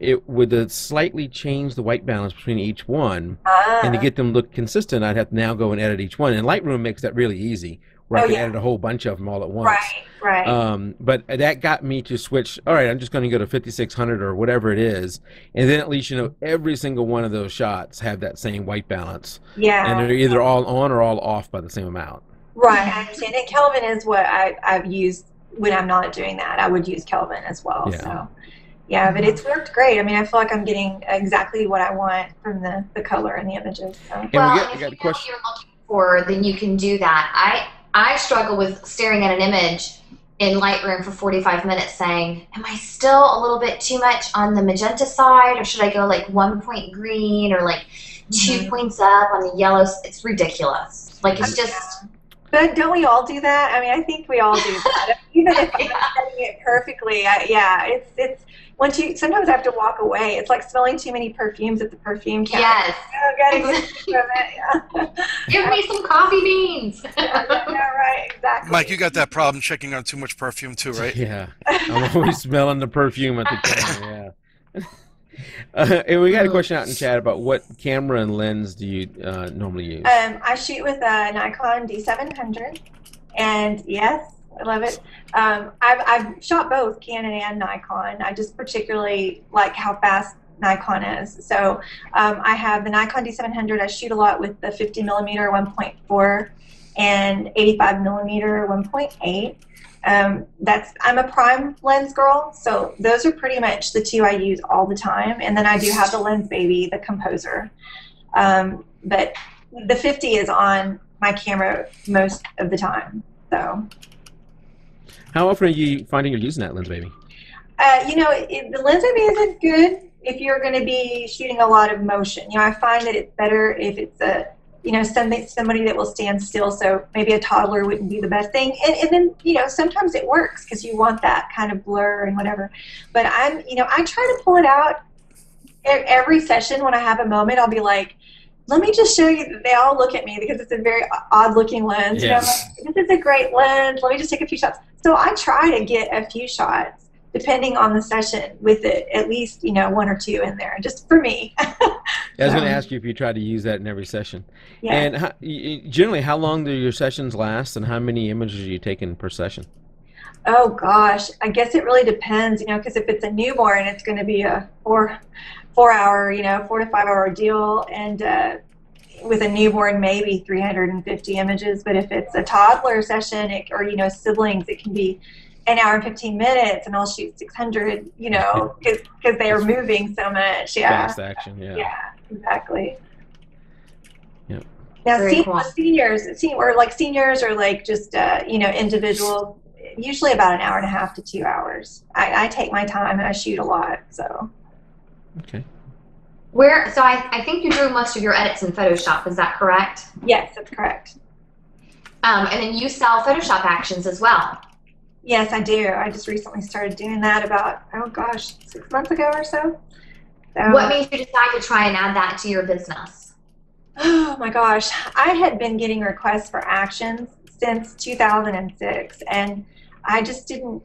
it would slightly change the white balance between each one. And to get them look consistent, I'd have to now go and edit each one. And Lightroom makes that really easy, where I can edit a whole bunch of them all at once. Right. But that got me to switch. All right, I'm just going to go to 5600 or whatever it is, and then at least, you know, every single one of those shots have that same white balance. Yeah. And they're either all on or all off by the same amount. Right, I understand. And Kelvin is what I've used when I'm not doing that. I would use Kelvin as well. Yeah. So, yeah, but it's worked great. I mean, I feel like I'm getting exactly what I want from the color and the images. So. And well, we if you got a know question. what you're looking for, then you can do that. I struggle with staring at an image in Lightroom for 45 minutes saying, am I still a little bit too much on the magenta side, or should I go like 1 point green, or like 2 points up on the yellow? It's ridiculous. Like, it's just... But don't we all do that? I mean, I think we all do that. Even if I'm not setting it perfectly, it's once you, sometimes I have to walk away. It's like smelling too many perfumes at the perfume counter. Yes. Oh, God, give me some coffee beans. Right, exactly. Mike, you got that problem checking on too much perfume too, right? Yeah, I'm always smelling the perfume at the camera. Yeah. And we got a question out in chat about what camera and lens do you normally use? I shoot with a Nikon D700, and yes, I love it. I've shot both Canon and Nikon. I just particularly like how fast Nikon is. So I have the Nikon D700. I shoot a lot with the 50mm 1.4 and 85mm 1.8. I'm a prime lens girl, so those are pretty much the two I use all the time. And then I do have the Lens Baby, the Composer. But the 50 is on my camera most of the time. So. How often are you finding you're using that Lens Baby? You know, the Lens Baby isn't good if you're going to be shooting a lot of motion. You know, I find that it's better if it's somebody that will stand still, so maybe a toddler wouldn't be the best thing. And then, you know, sometimes it works because you want that kind of blur and whatever. But I try to pull it out every session when I have a moment. I'll be like, let me just show you. They all look at me because it's a very odd-looking lens. Yes. You know, this is a great lens. Let me just take a few shots. So I try to get a few shots, depending on the session, with it, at least, you know, 1 or 2 in there, just for me. I was going to ask you if you try to use that in every session. Yeah. And generally, how long do your sessions last, and how many images are you taking per session? Oh gosh, I guess it really depends, you know, because if it's a newborn, it's going to be a 4 hour, you know, 4 to 5 hour deal, and with a newborn, maybe 350 images. But if it's a toddler session, or, you know, siblings, it can be an hour and 15 minutes, and I'll shoot 600, you know, because they are moving so much. Yeah. Fast action, yeah. Yeah, exactly. Yep. Now, Cool. seniors, or like just, you know, individuals, usually about an hour and a half to 2 hours. I take my time and I shoot a lot, so. Okay. So I think you drew most of your edits in Photoshop, is that correct? Yes, that's correct. And then you sell Photoshop actions as well. Yes, I do. I just recently started doing that about, oh gosh, 6 months ago or so. What made you decide to try and add that to your business? Oh my gosh, I had been getting requests for actions since 2006, and I just didn't.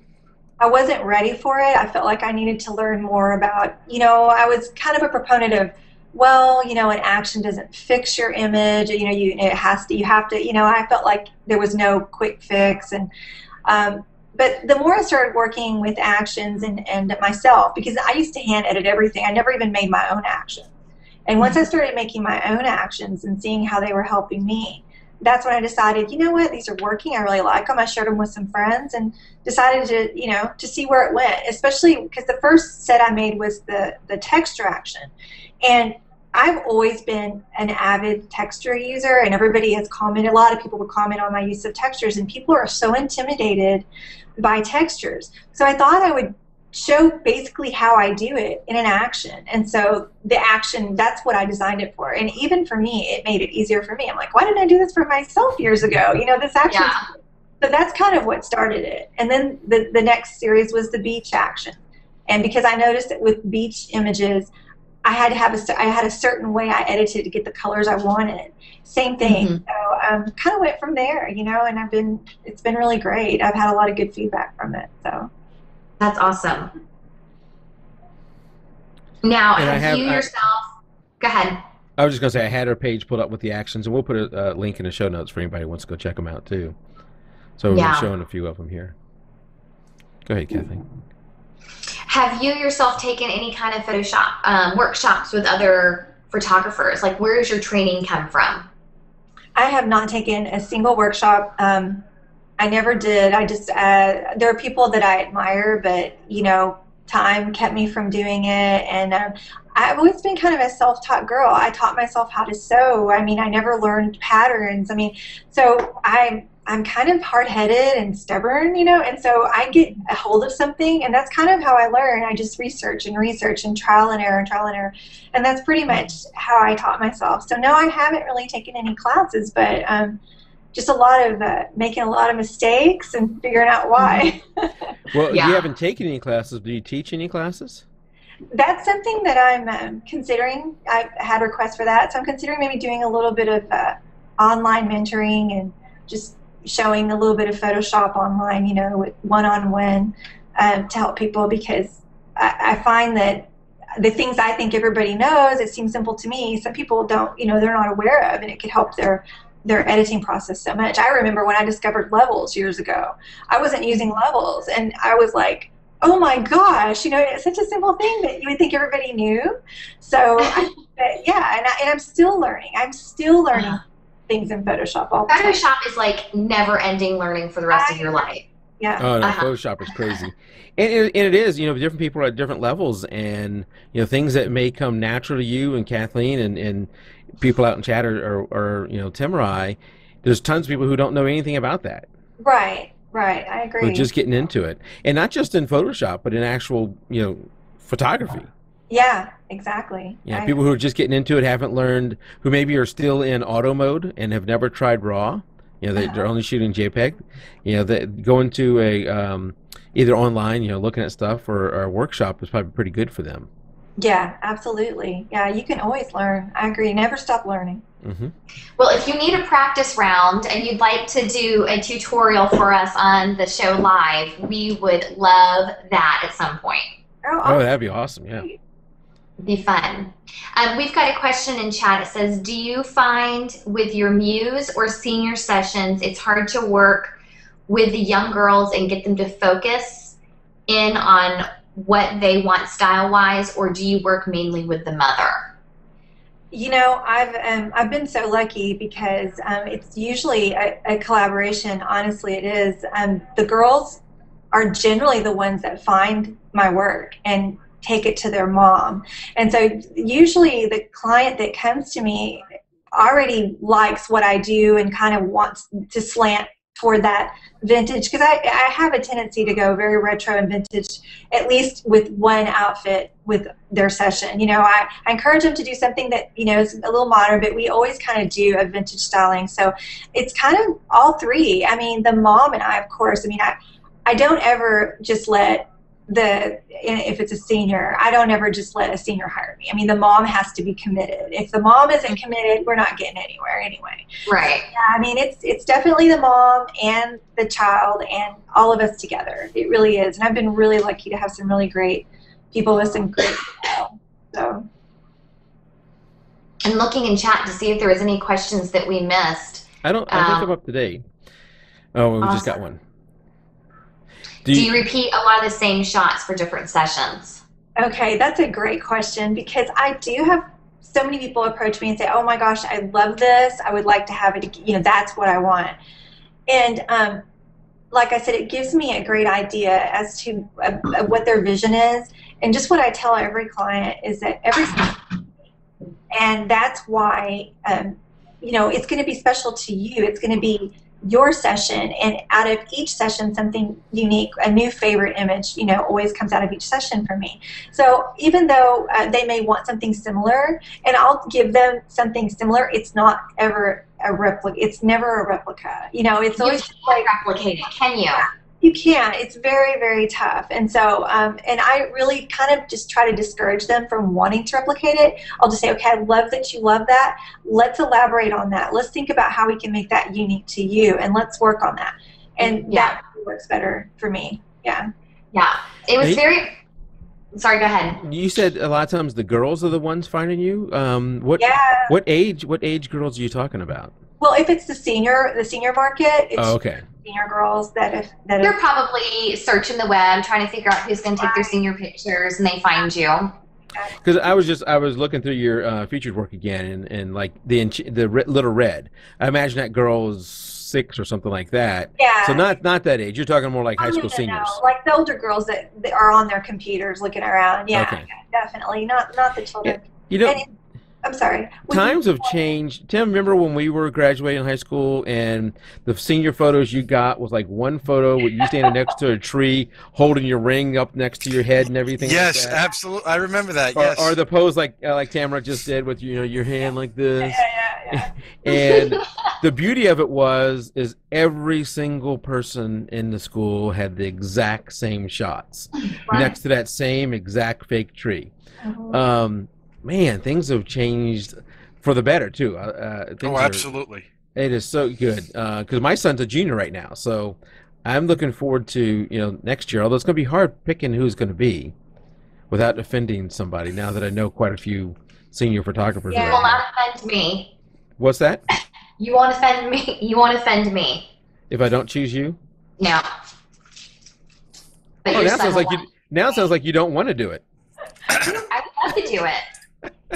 I wasn't ready for it. I felt like I needed to learn more about, I was kind of a proponent of, well, an action doesn't fix your image. You have to, I felt like there was no quick fix. And, but the more I started working with actions and myself, because I used to hand edit everything, I never even made my own actions. And once I started making my own actions and seeing how they were helping me, that's when I decided, you know what, these are working. I really like them. I shared them with some friends and decided to, to see where it went, especially because the first set I made was the texture action. And I've always been an avid texture user, and everybody has commented, a lot of people would comment on my use of textures, and people are so intimidated by textures. So I thought I would show basically how I do it in an action. And so the action, that's what I designed it for. And even for me, it made it easier for me. I'm like, why didn't I do this for myself years ago? This action. Yeah. So that's kind of what started it. And then the next series was the beach action. And because I noticed that with beach images, I had a certain way I edited to get the colors I wanted. Same thing. So kind of went from there, and it's been really great. I've had a lot of good feedback from it. So. That's awesome. Now, have you yourself, go ahead. I was just going to say, I had her page pulled up with the actions, and we'll put a link in the show notes for anybody who wants to go check them out, too. So we're showing a few of them here. Go ahead, Kathleen. Have you yourself taken any kind of Photoshop workshops with other photographers? Like, where does your training come from? I have not taken a single workshop. I never did. I just, there are people that I admire, but, time kept me from doing it. And I've always been kind of a self-taught girl. I taught myself how to sew. I never learned patterns. So I'm kind of hard-headed and stubborn, and so I get a hold of something, and that's kind of how I learn. I just research and trial and error, and that's pretty much how I taught myself. So no, I haven't really taken any classes, but just a lot of making a lot of mistakes and figuring out why. Well, you haven't taken any classes. Do you teach any classes? That's something that I'm considering. I've had requests for that, so I'm considering maybe doing a little bit of online mentoring and just showing a little bit of Photoshop online, with one-on-one to help people, because I find that the things I think everybody knows, it seems simple to me, some people don't, they're not aware of, and it could help their editing process so much. I remember when I discovered levels years ago, I wasn't using levels, and I was like, oh my gosh, it's such a simple thing that you would think everybody knew. So and I'm still learning. Things in Photoshop all the time. Photoshop is like never-ending learning for the rest of your life. Yeah. Oh no, Photoshop is crazy, and it is. Different people are at different levels, and things that may come natural to you and Kathleen and people out in chat or Tamara. There's tons of people who don't know anything about that. Right. I agree. Who are just getting into it, and not just in Photoshop, but in actual photography. Yeah, exactly. Yeah, people who are just getting into it, haven't learned, who maybe are still in auto mode and have never tried RAW. They're only shooting JPEG. That going to a either online, looking at stuff, or a workshop is probably pretty good for them. Yeah, absolutely. Yeah, you can always learn. I agree. Never stop learning. Mm-hmm. Well, if you need a practice round and you'd like to do a tutorial for us on the show live, we would love that at some point. Oh, that'd be awesome. Yeah. Be fun. We've got a question in chat. It says, do you find with your muse or senior sessions it's hard to work with the young girls and get them to focus in on what they want style-wise, or do you work mainly with the mother? I've been so lucky because it's usually a collaboration. Honestly, it is. The girls are generally the ones that find my work and take it to their mom. And so usually the client that comes to me already likes what I do and kind of wants to slant toward that vintage, because I have a tendency to go very retro and vintage, at least with one outfit with their session. I encourage them to do something that, is a little modern, but we always kind of do a vintage styling. So it's kind of all three. The mom and I, of course, I don't ever just let if it's a senior, I don't ever just let a senior hire me. I mean, the mom has to be committed. If the mom isn't committed, we're not getting anywhere anyway. Right. So, yeah, I mean, it's definitely the mom and the child and all of us together. It really is. And I've been really lucky to have some really great people with some great style. So. And looking in chat to see if there was any questions that we missed. I think I'm up to date. Oh, we just got one. Do you repeat a lot of the same shots for different sessions? Okay, that's a great question, because I do have so many people approach me and say, oh my gosh, I love this. I would like to have it, that's what I want. And like I said, it gives me a great idea as to what their vision is. And just what I tell every client is that and that's why, it's going to be special to you. It's going to be your session, and out of each session something unique, a new favorite image, always comes out of each session for me. So even though they may want something similar, and I'll give them something similar, it's not ever a replica. It's never a replica. It's always like replicate it, can you? You can't. It's very, very tough. And so, and I really kind of just try to discourage them from wanting to replicate it. I'll just say, okay, I love that you love that. Let's elaborate on that. Let's think about how we can make that unique to you, and let's work on that. And that works better for me. Yeah. Yeah. It was very... Sorry, go ahead. You said a lot of times the girls are the ones finding you. What age girls are you talking about? Well, if it's the senior market, it's okay. Senior girls that they're probably searching the web, trying to figure out who's going to take their senior pictures, and they find you. Because I was looking through your featured work again, and like the little red. I imagine that girl is 6 or something like that. Yeah. So not that age. You're talking more like high school seniors. Like the older girls that are on their computers looking around. Yeah, okay. Definitely. Not the children. Yeah. I'm sorry. Times have changed. Tim, remember when we were graduating high school and the senior photos you got was like one photo with you standing next to a tree holding your ring up next to your head and everything? Yes, like that? Absolutely. I remember that. Yes. Or the pose like Tamara just did with your hand like this. Yeah. And the beauty of it is every single person in the school had the exact same shots next to that same exact fake tree. Mm-hmm. Man, things have changed for the better too. Absolutely. It is so good because my son's a junior right now, so I'm looking forward to next year. Although it's going to be hard picking who's going to be without offending somebody. Now that I know quite a few senior photographers. You will not offend me. What's that? You won't offend me. You won't offend me. If I don't choose you? No. But now it sounds like you don't want to do it. I would love to do it.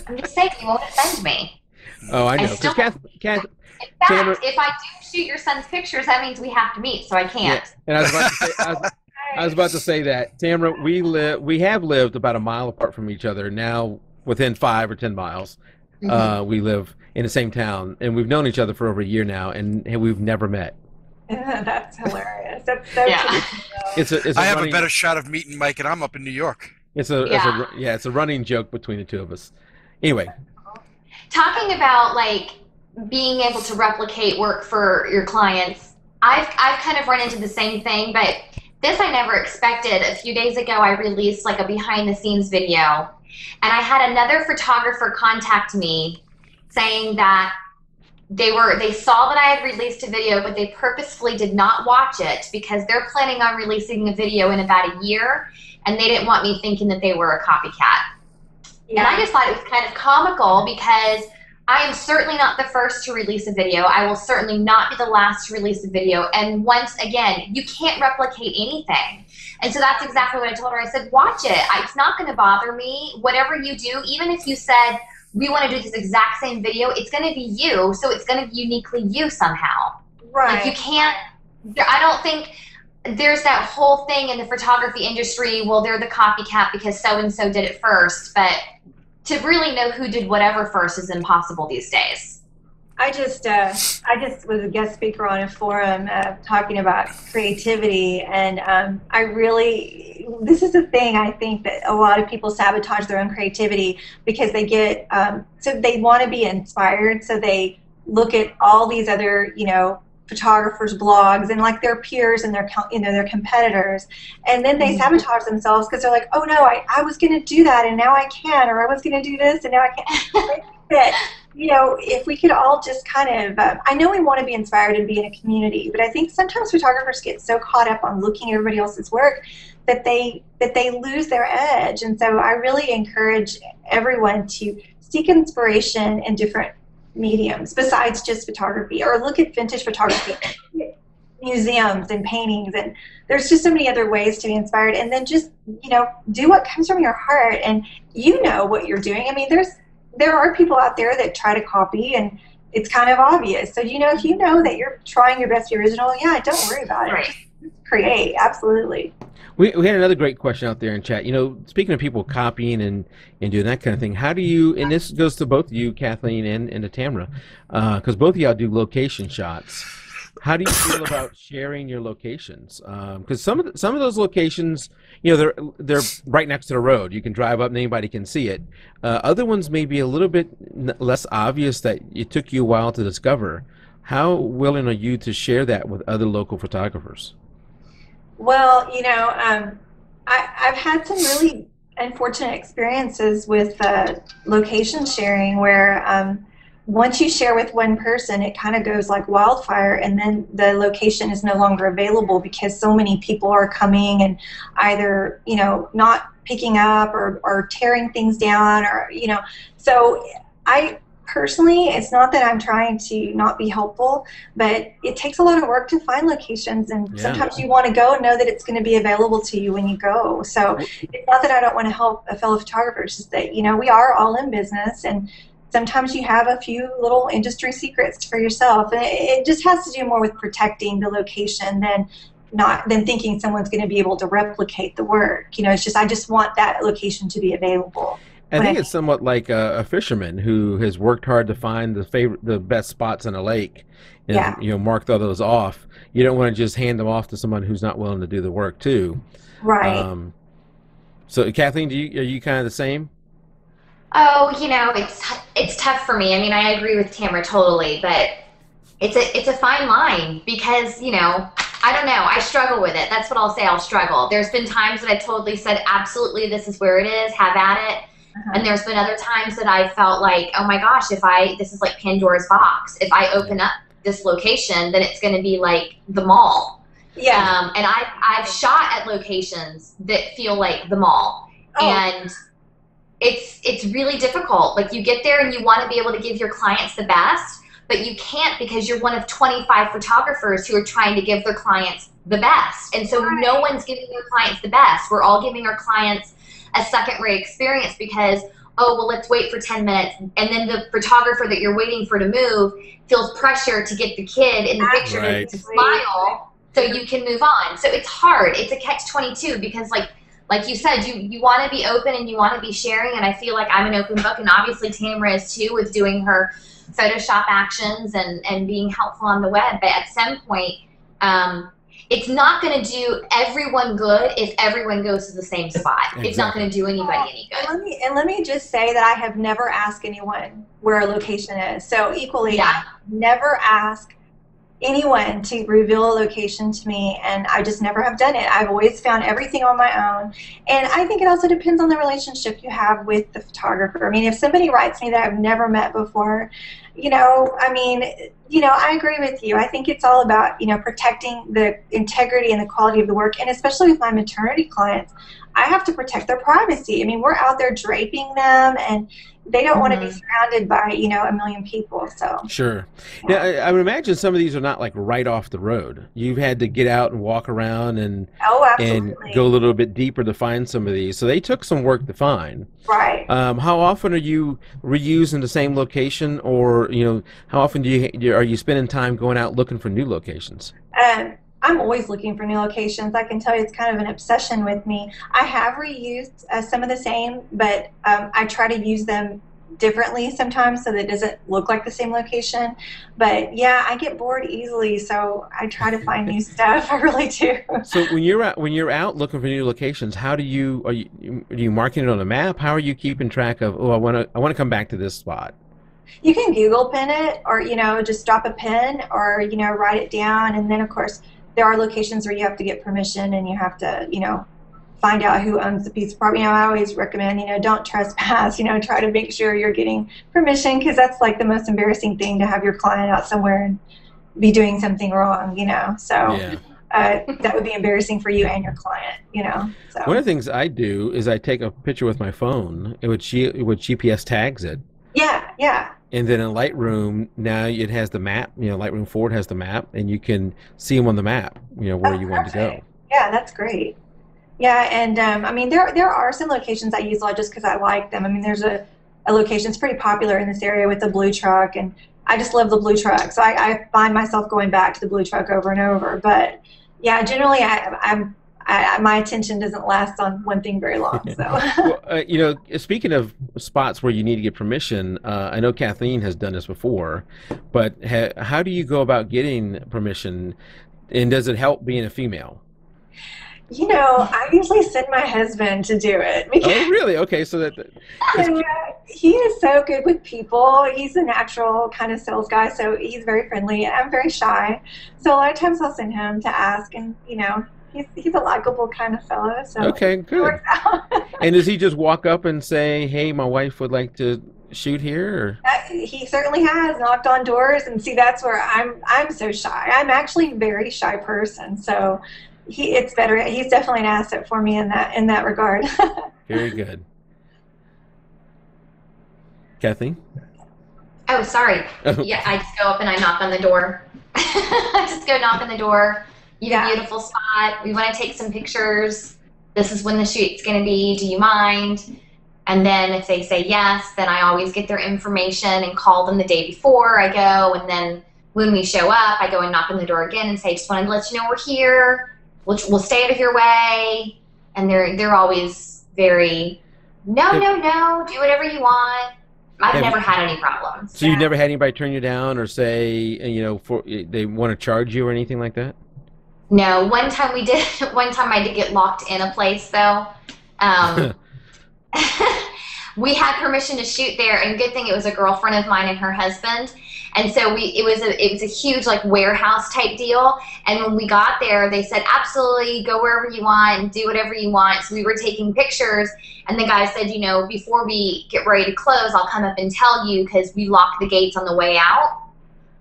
I'm just saying you won't offend me. Oh, I know. In fact, if I do shoot your son's pictures, that means we have to meet, so I can't. Yeah. And I was about to say that, Tamara, we have lived about a mile apart from each other. Now, within 5 or 10 miles, we live in the same town, and we've known each other for over a year now, and we've never met. That's hilarious. That's so It's I have a better shot of meeting Mike, and I'm up in New York. It's a running joke between the two of us. Anyway, talking about like being able to replicate work for your clients, I've kind of run into the same thing, but this I never expected. A few days ago, I released like a behind-the-scenes video, and I had another photographer contact me saying that they saw that I had released a video, but they purposefully did not watch it because they're planning on releasing a video in about a year, and they didn't want me thinking that they were a copycat. Yeah. And I just thought it was kind of comical because I am certainly not the first to release a video. I will certainly not be the last to release a video. And once again, you can't replicate anything. And so that's exactly what I told her. I said, watch it. It's not going to bother me. Whatever you do, even if you said, we want to do this exact same video, it's going to be you. So it's going to be uniquely you somehow. Right. Like you can't, I don't think there's that whole thing in the photography industry, well, they're the copycat because so-and-so did it first. But to really know who did whatever first is impossible these days. I just was a guest speaker on a forum talking about creativity, and this is the thing I think that a lot of people sabotage their own creativity because they get so they want to be inspired, so they look at all these other photographers' blogs and like their peers and their their competitors, and then they sabotage themselves because they're like, oh no, I was going to do that and now I can, or I was going to do this and now I can't. That, if we could all just kind of, I know we want to be inspired and be in a community, but I think sometimes photographers get so caught up on looking at everybody else's work that they lose their edge. And so I really encourage everyone to seek inspiration in different mediums besides just photography, or look at vintage photography, museums and paintings, and there's just so many other ways to be inspired. And then just do what comes from your heart, and what you're doing. I mean, there are people out there that try to copy, and it's kind of obvious. So if you know that you're trying your best to be original, don't worry about it. Right. Just create. Absolutely. We had another great question out there in chat. Speaking of people copying and doing that kind of thing, how do you, and this goes to both of you, Kathleen and to Tamara, because both of y'all do location shots. How do you feel about sharing your locations? Because some of those locations, they're right next to the road. You can drive up and anybody can see it. Other ones may be a little bit less obvious, that it took you a while to discover. How willing are you to share that with other local photographers? Well, I've had some really unfortunate experiences with location sharing where once you share with one person, it kind of goes like wildfire, and then the location is no longer available because so many people are coming and either, not picking up or tearing things down, or, so I personally, it's not that I'm trying to not be helpful, but it takes a lot of work to find locations, and sometimes you want to go and know that it's going to be available to you when you go. So it's not that I don't want to help a fellow photographer, it's just that, we are all in business, and sometimes you have a few little industry secrets for yourself. And it just has to do more with protecting the location than thinking someone's going to be able to replicate the work. It's just, I just want that location to be available. I think it's somewhat like a fisherman who has worked hard to find the best spots in a lake, and marked all those off. You don't want to just hand them off to someone who's not willing to do the work too. Right. So Kathleen, are you kind of the same? Oh, it's tough for me. I mean, I agree with Tamara totally, but it's a fine line because, I don't know. I struggle with it. That's what I'll say. I'll struggle. There's been times that I totally said, absolutely, this is where it is. Have at it. And there's been other times that I felt like, oh my gosh, this is like Pandora's box. If I open up this location, then it's going to be like the mall. Yeah. And I've shot at locations that feel like the mall. Oh. And it's really difficult. Like, you get there and you want to be able to give your clients the best, but you can't because you're one of 25 photographers who are trying to give their clients the best. And so no one's giving their clients the best. We're all giving our clients a second-rate experience because, oh, well, let's wait for 10 minutes. And then the photographer that you're waiting for to move feels pressure to get the kid in the picture to smile so you can move on. So it's hard. It's a catch-22 because, like you said, you want to be open and you want to be sharing, and I feel like I'm an open book, and obviously Tamara is too, with doing her Photoshop actions and being helpful on the web. But at some point, it's not going to do everyone good if everyone goes to the same spot. Exactly. It's not going to do anybody any good. And let me just say that I have never asked anyone where a location is. So equally, I never ask anyone to reveal a location to me, and I just never have done it. I've always found everything on my own, and I think it also depends on the relationship you have with the photographer. I mean, if somebody writes me that I've never met before, I agree with you. I think it's all about, protecting the integrity and the quality of the work, and especially with my maternity clients, I have to protect their privacy. I mean, we're out there draping them, and they don't want to be surrounded by, a million people. So sure. Now, I would imagine some of these are not like right off the road. You've had to get out and walk around and go a little bit deeper to find some of these. So they took some work to find. Right. How often are you reusing the same location, or how often are you spending time going out looking for new locations? I'm always looking for new locations. I can tell you it's kind of an obsession with me. I have reused some of the same, but I try to use them differently sometimes so that it doesn't look like the same location. But yeah, I get bored easily, so I try to find new stuff. I really do. So when you're out looking for new locations, how are you marking it on a map? How are you keeping track of, I want to come back to this spot? You can Google pin it, or just drop a pin, or write it down. And then of course there are locations where you have to get permission, and you have to find out who owns the piece of property. I always recommend don't trespass. Try to make sure you're getting permission, because that's like the most embarrassing thing, to have your client out somewhere and be doing something wrong. So that would be embarrassing for you and your client. So one of the things I do is I take a picture with my phone, with GPS tags it. Yeah. And then in Lightroom, now it has the map. Lightroom 4 has the map, and you can see them on the map. Where you want to go. Yeah, that's great. Yeah, and I mean, there are some locations I use a lot just because I like them. I mean, there's a location that's pretty popular in this area with the blue truck, and I just love the blue truck. So I find myself going back to the blue truck over and over. But yeah, generally, my attention doesn't last on one thing very long. So, well, speaking of spots where you need to get permission, I know Kathleen has done this before, but how do you go about getting permission, and does it help being a female? I usually send my husband to do it. Oh, really? Okay, so he is so good with people. He's a natural kind of sales guy, so he's very friendly. I'm very shy, so a lot of times I'll send him to ask, and he's a likable kind of fellow. So okay, good. It works out. And does he just walk up and say, "Hey, my wife would like to shoot here"? Or? He certainly has knocked on doors, and see, that's where I'm so shy. I'm actually a very shy person, so. It's better. He's definitely an asset for me in that regard. Very good. Kathleen? Oh, sorry. Yeah, I just go up and I knock on the door. I just go knock on the door. You have a beautiful spot. We want to take some pictures. This is when the shoot's going to be. Do you mind? And then if they say yes, then I always get their information and call them the day before I go. And then when we show up, I go and knock on the door again and say, just wanted to let you know we're here. We'll stay out of your way. And they're always very, no, do whatever you want. I've never had any problems. So you never had anybody turn you down or say, they want to charge you or anything like that? No. One time I did get locked in a place though. We had permission to shoot there, and good thing it was a girlfriend of mine and her husband. And so it was a huge like warehouse type deal. And when we got there, they said, absolutely, go wherever you want and do whatever you want. So we were taking pictures, and the guy said, before we get ready to close, I'll come up and tell you, because we locked the gates on the way out.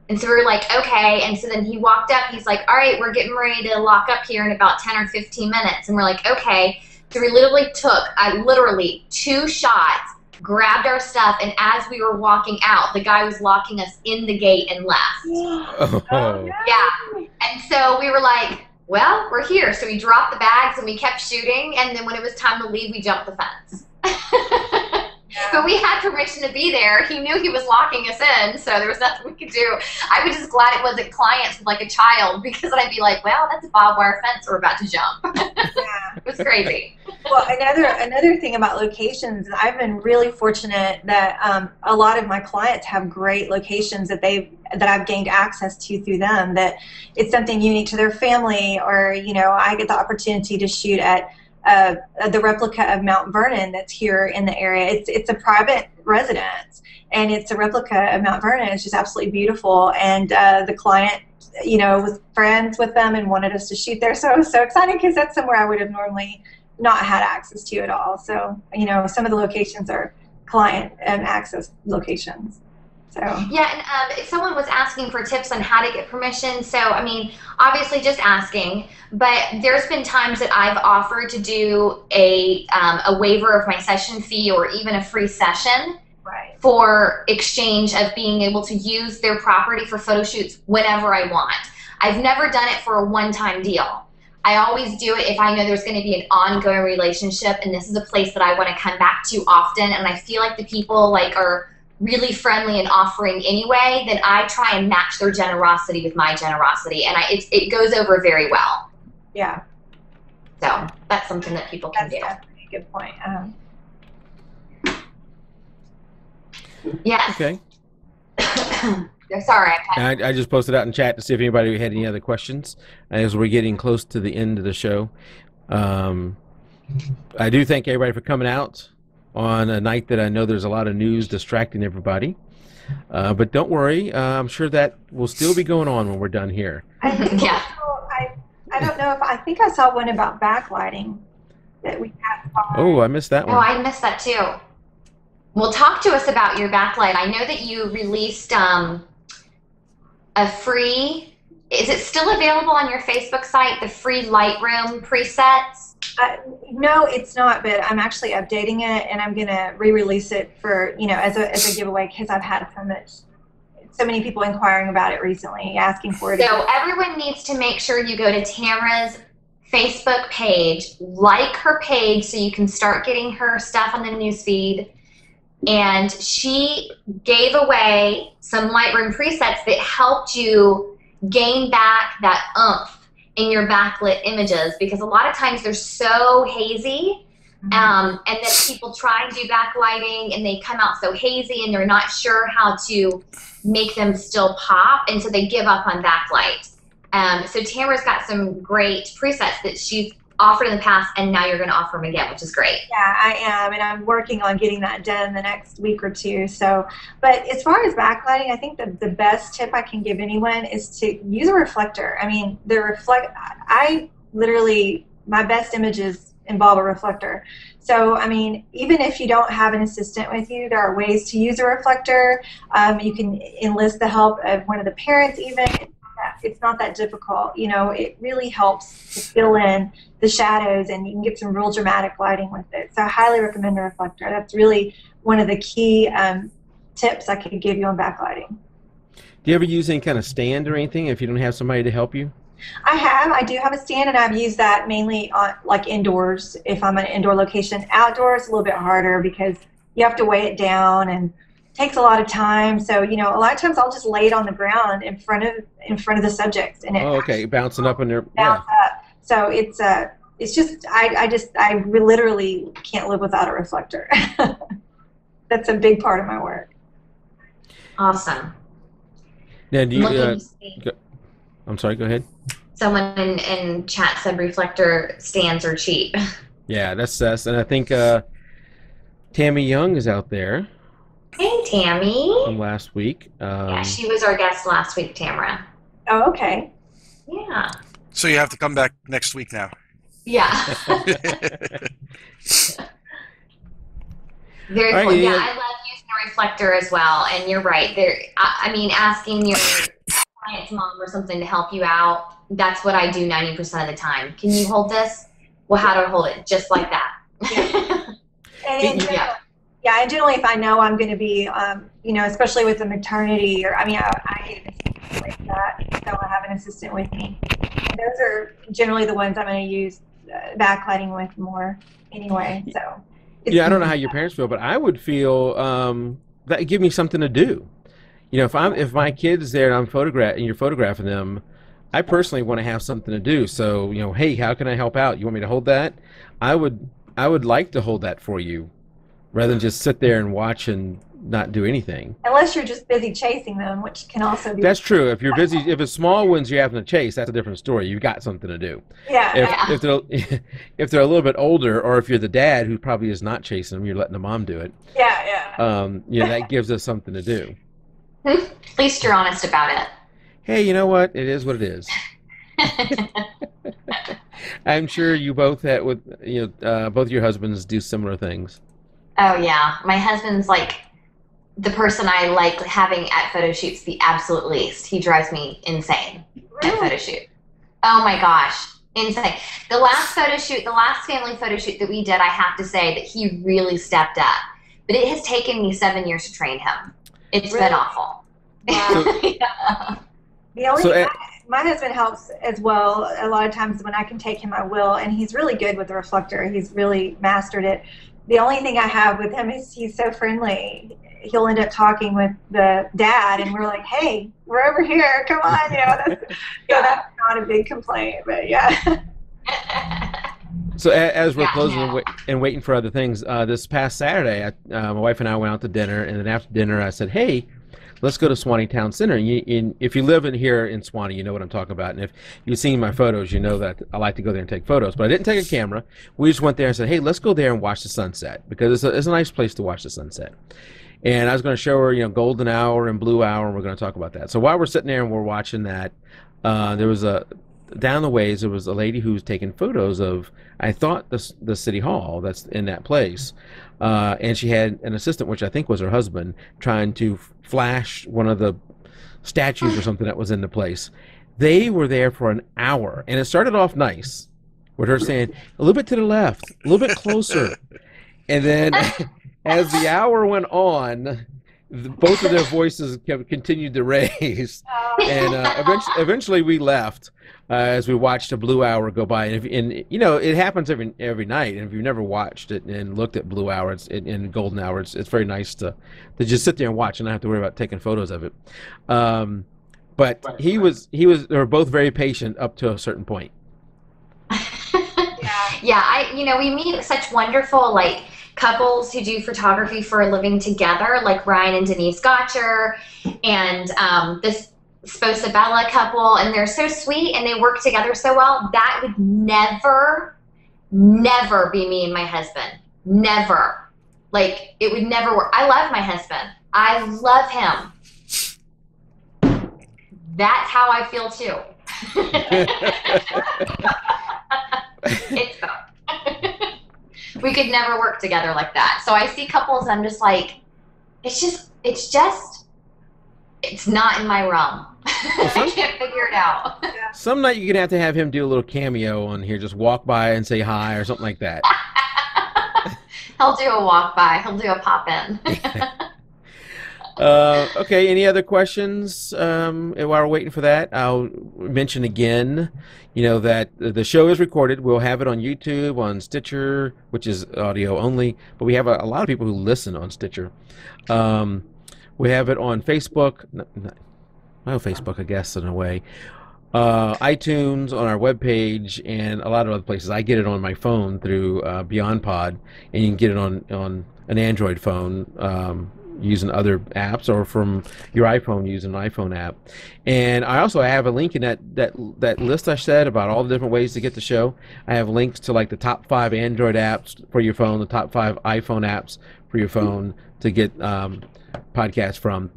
And so we were like, okay. And so then he walked up, he's like, all right, we're getting ready to lock up here in about 10 or 15 minutes. And we're like, okay. So we literally took, 2 shots, grabbed our stuff, and as we were walking out, the guy was locking us in the gate and left. Oh. Yeah. And so we were like, well, we're here. So we dropped the bags and we kept shooting, and then when it was time to leave, we jumped the fence. But we had permission to be there. He knew he was locking us in, so there was nothing we could do. I was just glad it wasn't clients with like a child, because then I'd be like, well, that's a barbed wire fence we're about to jump. Yeah. It was crazy. Well, another thing about locations, I've been really fortunate that a lot of my clients have great locations that I've gained access to through them, that it's something unique to their family, or I get the opportunity to shoot at the replica of Mount Vernon that's here in the area. It's a private residence, and it's a replica of Mount Vernon. It's just absolutely beautiful, and the client was friends with them and wanted us to shoot there. So I was so excited, because that's somewhere I would have normally not had access to at all. So some of the locations are client access locations. So yeah, and someone was asking for tips on how to get permission. So obviously just asking, but there's been times that I've offered to do a waiver of my session fee, or even a free session, right, for exchange of being able to use their property for photo shoots whenever I want. I've never done it for a one-time deal. I always do it if I know there's going to be an ongoing relationship, and this is a place that I want to come back to often, and I feel like the people are really friendly and offering anyway, then I try and match their generosity with my generosity, and it goes over very well. Yeah. So that's something that people can do. That's definitely a good point. Yes. Okay. Sorry. I just posted out in chat to see if anybody had any other questions as we're getting close to the end of the show. I do thank everybody for coming out on a night that I know there's a lot of news distracting everybody. But don't worry, I'm sure that will still be going on when we're done here. I think Yeah. also, I don't know if I think I saw one about backlighting that we passed by. Oh, I missed that Oh, one. I missed that too. Well, talk to us about your backlight. I know that you released a free, is it still available on your Facebook site, the free Lightroom presets? No, it's not, but I'm actually updating it, and I'm going to re-release it for, as a giveaway, because I've had so many people inquiring about it recently, asking for it. So everyone needs to make sure you go to Tamara's Facebook page, like her page so you can start getting her stuff on the newsfeed. And she gave away some Lightroom presets that helped you gain back that oomph in your backlit images, because a lot of times they're so hazy, and then people try and do backlighting and they come out so hazy and they're not sure how to make them still pop, and so they give up on backlight. So Tamara's got some great presets that she's offered in the past, and now you're going to offer them again, which is great. Yeah, I am, and I'm working on getting that done the next week or two. So, but as far as backlighting, I think the best tip I can give anyone is to use a reflector. I mean, I literally, my best images involve a reflector. So, I mean, even if you don't have an assistant with you, there are ways to use a reflector. You can enlist the help of one of the parents even. It's not that difficult. It really helps to fill in the shadows, and you can get some real dramatic lighting with it. So I highly recommend a reflector. That's really one of the key tips I could give you on backlighting. Do you ever use any kind of stand or anything if you don't have somebody to help you? I do have a stand, and I've used that mainly on like indoors if I'm in an indoor location. Outdoors, a little bit harder because you have to weigh it down and takes a lot of time. So, a lot of times I'll just lay it on the ground in front of the subject, and it Bouncing up in there. Bounce up. So it's just I literally can't live without a reflector. That's a big part of my work. Awesome. Now, do you? I'm sorry. Go ahead. Someone in chat said reflector stands are cheap. Yeah, that's and I think Tammy Young is out there. Hey, Tammy. From last week. Yeah, she was our guest last week, Tamara. Oh, okay. Yeah. So you have to come back next week now. Yeah. Very cool. Right, yeah, I love using a reflector as well. And you're right. I mean, asking your client's mom or something to help you out, that's what I do 90% of the time. Can you hold this? Well, how do I hold it? Just like that. Yeah. And generally, if I know I'm going to be, especially with the maternity, or I hate assistants like that, so I have an assistant with me. And those are generally the ones I'm going to use backlighting with more anyway. So. Yeah, I don't know how your parents feel, but I would feel that give me something to do. If my kid's there and you're photographing them, I personally want to have something to do. So, hey, how can I help out? You want me to hold that? I would like to hold that for you, rather than just sit there and watch and not do anything. Unless you're just busy chasing them, which can also be. That's true. If you're busy, if it's small ones you're having to chase, that's a different story. You've got something to do. Yeah. If they're a little bit older, or if you're the dad who probably is not chasing them, you're letting the mom do it. Yeah. That gives us something to do. At least you're honest about it. Hey, you know what? It is what it is. I'm sure you both both your husbands do similar things. Oh yeah, my husband's like the person I like having at photo shoots the absolute least. He drives me insane at photo shoot. Oh my gosh, insane. The last family photo shoot that we did, I have to say that he really stepped up. But it has taken me 7 years to train him. It's been awful. Wow. Yeah. My husband helps as well. A lot of times when I can take him, I will, and he's really good with the reflector. He's really mastered it. The only thing I have with him is he's so friendly. He'll end up talking with the dad, and we're like, "Hey, we're over here. Come on, So that's not a big complaint, but yeah. So as we're closing and waiting for other things, this past Saturday, my wife and I went out to dinner, and then after dinner, I said, "Hey, let's go to Swanee Town Center." And if you live here in Swanee, you know what I'm talking about. And if you've seen my photos, you know that I like to go there and take photos. But I didn't take a camera. We just went there and said, "Hey, let's go there and watch the sunset," because it's a nice place to watch the sunset. And I was going to show her, golden hour and blue hour, and we're going to talk about that. So while we're sitting there and we're watching that, there was down the ways, there was a lady who was taking photos of, I thought, the city hall that's in that place. And she had an assistant, which I think was her husband, trying to flash one of the statues or something that was in the place. They were there for an hour, and it started off nice with her saying, a little bit to the left, a little bit closer. And then as the hour went on, both of their voices continued to raise. And eventually we left as we watched a blue hour go by. And it happens every night. And if you've never watched it and looked at blue hour and golden hour, it's very nice to just sit there and watch and not have to worry about taking photos of it. But they were both very patient up to a certain point. Yeah, we meet such wonderful couples who do photography for a living together, like Ryan and Denise Gotcher, and this Sposabella couple, and they're so sweet and they work together so well. That would never be me and my husband. Never. It would never work. I love my husband. I love him. That's how I feel too. It's we could never work together like that. So I see couples and I'm just like, it's not in my realm. I can't figure it out. Some night you're going to have him do a little cameo on here, just walk by and say hi or something like that. He'll do a walk by. He'll do a pop in. Okay, any other questions while we're waiting for that? I'll mention again, that the show is recorded. We'll have it on YouTube, on Stitcher, which is audio only, but we have a lot of people who listen on Stitcher. We have it on Facebook, Facebook, I guess, in a way, iTunes, on our webpage, and a lot of other places. I get it on my phone through BeyondPod, and you can get it on an Android phone, using other apps, or from your iPhone using an iPhone app. And I also have a link in that list I said about all the different ways to get the show. I have links to the top 5 Android apps for your phone, the top 5 iPhone apps for your phone to get podcasts from.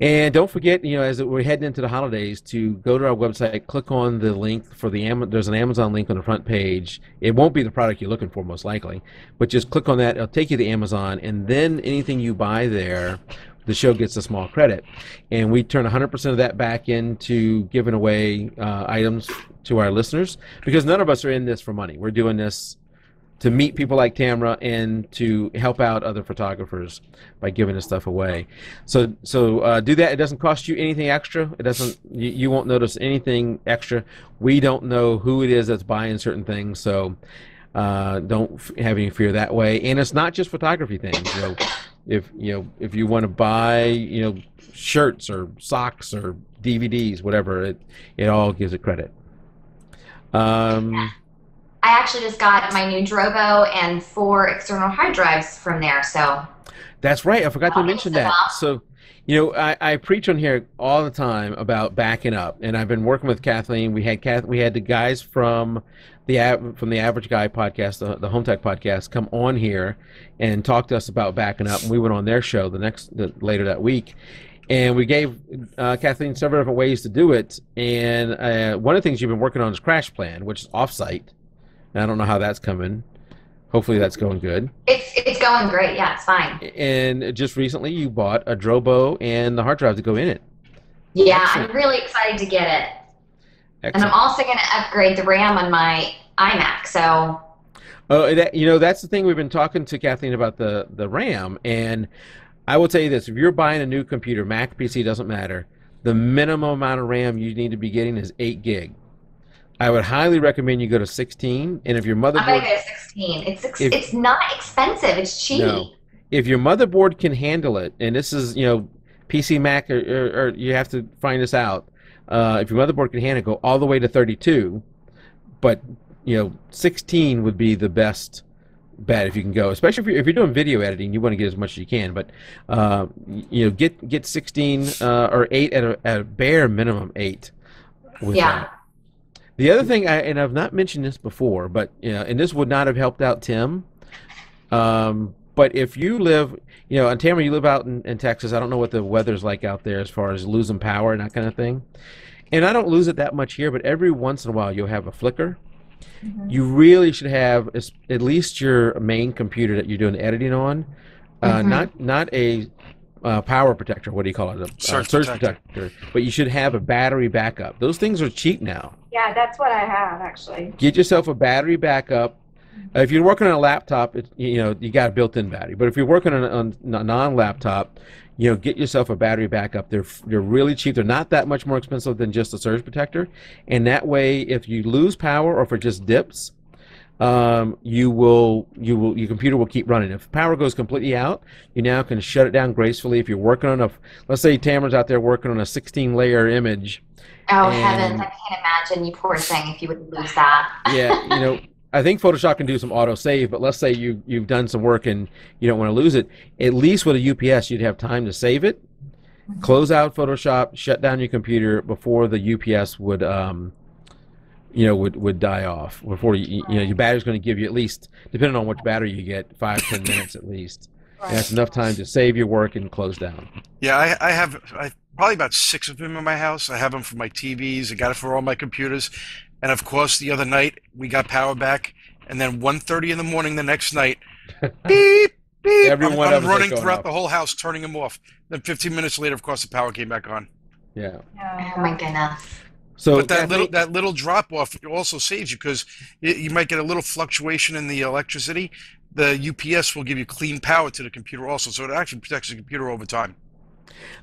And don't forget, as we're heading into the holidays, to go to our website, click on the link for there's an Amazon link on the front page. It won't be the product you're looking for, most likely, but just click on that. It'll take you to Amazon, and then anything you buy there, the show gets a small credit. And we turn 100% of that back into giving away items to our listeners, because none of us are in this for money. We're doing this to meet people like Tamara and to help out other photographers by giving this stuff away. So do that. It doesn't cost you anything extra. It doesn't. You won't notice anything extra. We don't know who it is that's buying certain things, so don't have any fear that way. And it's not just photography things. If you want to buy shirts or socks or DVDs, whatever, it all gives it credit. I actually just got my new Drobo and 4 external hard drives from there, so. That's right. I forgot to mention that. So, I preach on here all the time about backing up, and I've been working with Kathleen. We had the guys from the Average Guy podcast, the Home Tech podcast, come on here and talk to us about backing up. And we went on their show later that week. And we gave Kathleen several different ways to do it. And one of the things you've been working on is Crash Plan, which is offsite. And I don't know how that's coming. Hopefully that's going good. It's going great. Yeah, it's fine. And just recently you bought a Drobo and the hard drive to go in it. Yeah, excellent. I'm really excited to get it. Excellent. And I'm also going to upgrade the RAM on my iMac. So. Oh, that's the thing. We've been talking to Kathleen about the RAM, and I will tell you this: if you're buying a new computer, Mac, PC, doesn't matter, the minimum amount of RAM you need to be getting is 8 gig. I would highly recommend you go to 16, and if your motherboard... I'm going to go to 16. It's not expensive. It's cheap. No. If your motherboard can handle it, and this is, PC, Mac, or you have to find this out. If your motherboard can handle it, go all the way to 32, but, 16 would be the best bet if you can go, especially if you're doing video editing. You want to get as much as you can, but get 16 or 8 at a bare minimum 8 with that. The other thing, and I've not mentioned this before, but and this would not have helped out Tim, but But if you live, and Tamara, you live out in Texas. I don't know what the weather's like out there as far as losing power and that kind of thing. And I don't lose it that much here, but every once in a while you'll have a flicker. You really should have at least your main computer that you're doing editing on, not a power protector. What do you call it? A surge protector. But you should have a battery backup. Those things are cheap now. Yeah, that's what I have actually. Get yourself a battery backup. If you're working on a laptop, you got a built-in battery. But if you're working on a non-laptop, get yourself a battery backup. They're really cheap. They're not that much more expensive than just a surge protector. And that way, if you lose power or if it just dips, your computer will keep running. If power goes completely out, you now can shut it down gracefully. If you're working on let's say Tamara's out there working on a 16-layer image. Oh heavens! I can't imagine, you poor thing, if you would lose that. Yeah, I think Photoshop can do some auto save, but let's say you've done some work and you don't want to lose it. At least with a UPS, you'd have time to save it, close out Photoshop, shut down your computer before the UPS would would die off. Before your battery's going to give you at least, depending on which battery you get, 5-10 minutes at least. Right. And that's enough time to save your work and close down. Yeah, I have probably about 6 of them in my house. I have them for my TVs. I got it for all my computers. And of course, the other night we got power back, and then 1:30 in the morning the next night, beep beep. I'm running throughout the whole house, turning them off. Then 15 minutes later, of course, the power came back on. Yeah. Oh my goodness. So, but that little drop off also saves you, because you might get a little fluctuation in the electricity. The UPS will give you clean power to the computer also, so it actually protects the computer over time.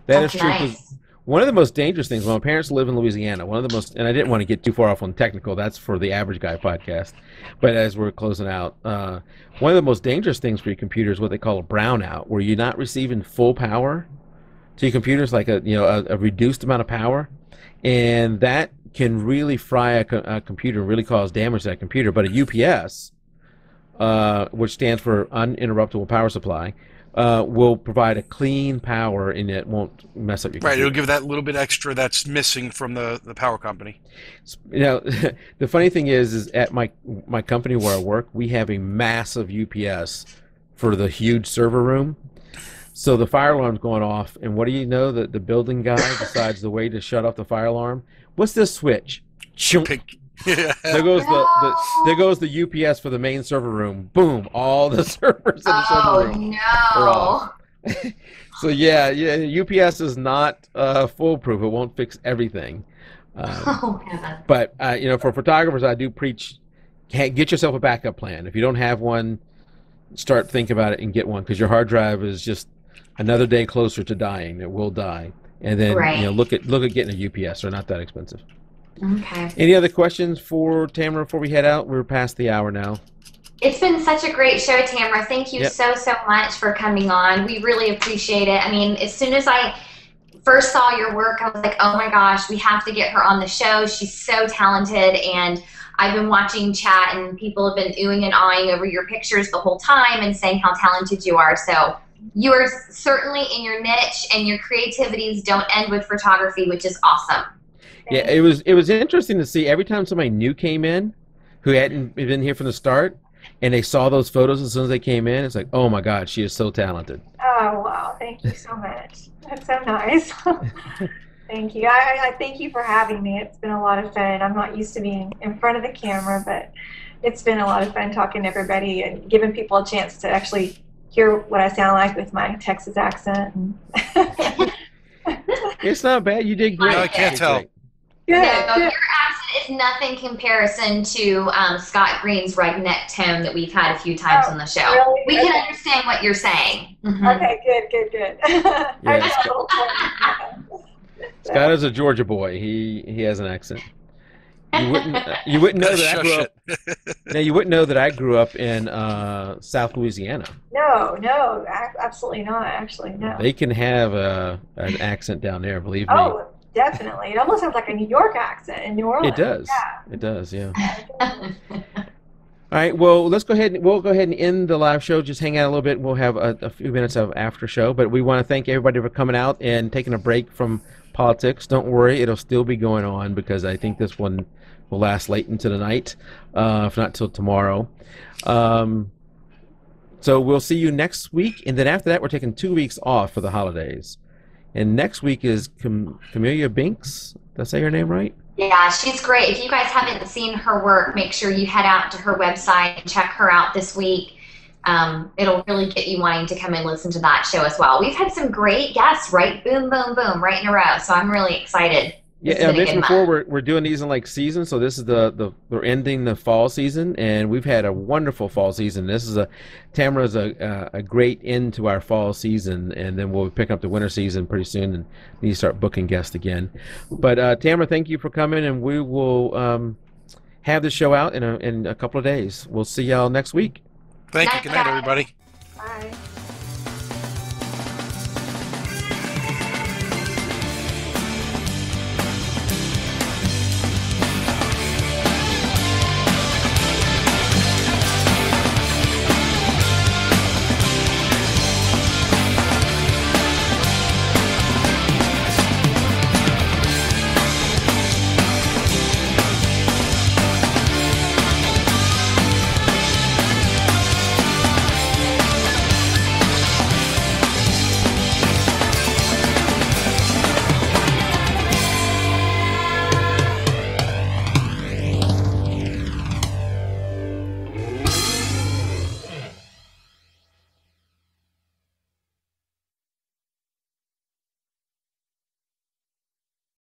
That's true. Nice. One of the most dangerous things, my parents live in Louisiana, and I didn't want to get too far off on technical, that's for the Average Guy podcast, but as we're closing out, one of the most dangerous things for your computer is what they call a brownout, where you're not receiving full power to your computer. It's like a reduced amount of power, and that can really fry a computer, really cause damage to that computer. But a UPS, which stands for uninterruptible power supply, will provide a clean power, and it won't mess up your computer. Right, it'll give that little bit extra that's missing from the power company. The funny thing is at my company where I work, we have a massive UPS for the huge server room. So the fire alarm's going off, and what do you know? The building guy decides the way to shut off the fire alarm. What's this switch? Yeah. There goes the UPS for the main server room. Boom! All the servers in the server room are off. So yeah, UPS is not foolproof. It won't fix everything. But for photographers, I do preach: get yourself a backup plan. If you don't have one, start thinking about it and get one, because your hard drive is just another day closer to dying. It will die, and then look at getting a UPS. They're not that expensive. Okay. Any other questions for Tamara before we head out? We're past the hour now. It's been such a great show, Tamara. Thank you so much for coming on. We really appreciate it. I mean, as soon as I first saw your work, I was like, oh my gosh, we have to get her on the show. She's so talented, and I've been watching chat, and people have been oohing and ahhing over your pictures the whole time and saying how talented you are. So you are certainly in your niche, and your creativities don't end with photography, which is awesome. Yeah, it was interesting to see every time somebody new came in who hadn't been here from the start, and they saw those photos as soon as they came in. It's like, oh my God, she is so talented. Oh wow, thank you so much. That's so nice. Thank you. I thank you for having me. It's been a lot of fun. I'm not used to being in front of the camera, but it's been a lot of fun talking to everybody and giving people a chance to actually hear what I sound like with my Texas accent. It's not bad. You did great. No, I can't tell. Your accent is nothing comparison to Scott Green's redneck tone that we've had a few times on the show. Really? We can understand what you're saying. Okay, good. Scott is a Georgia boy. He has an accent. You wouldn't know that I grew up. Now you wouldn't know that I grew up in South Louisiana. No, absolutely not. Actually, no. They can have an accent down there. Believe me. Oh, definitely. It almost sounds like a New York accent in New Orleans. It does. Yeah. It does. Yeah. All right. Well, we'll go ahead and end the live show. Just hang out a little bit. We'll have a few minutes of after show. But we want to thank everybody for coming out and taking a break from politics. Don't worry, it'll still be going on, because I think this one will last late into the night, if not till tomorrow. So So we'll see you next week, and then after that, we're taking 2 weeks off for the holidays. And next week is Camelia Binks. Did I say her name right? Yeah, she's great. If you guys haven't seen her work, make sure you head out to her website and check her out this week. It'll really get you wanting to come and listen to that show as well. We've had some great guests, right? Boom, boom, boom, right in a row. So I'm really excited. Yeah, I mentioned before we're doing these in like seasons. So this is we're ending the fall season, and we've had a wonderful fall season. Tamara's a great end to our fall season, and then we'll pick up the winter season pretty soon, and we need to start booking guests again. But Tamara, thank you for coming, and we will have the show out in a couple of days. We'll see y'all next week. Thank you. Good night, everybody. Bye.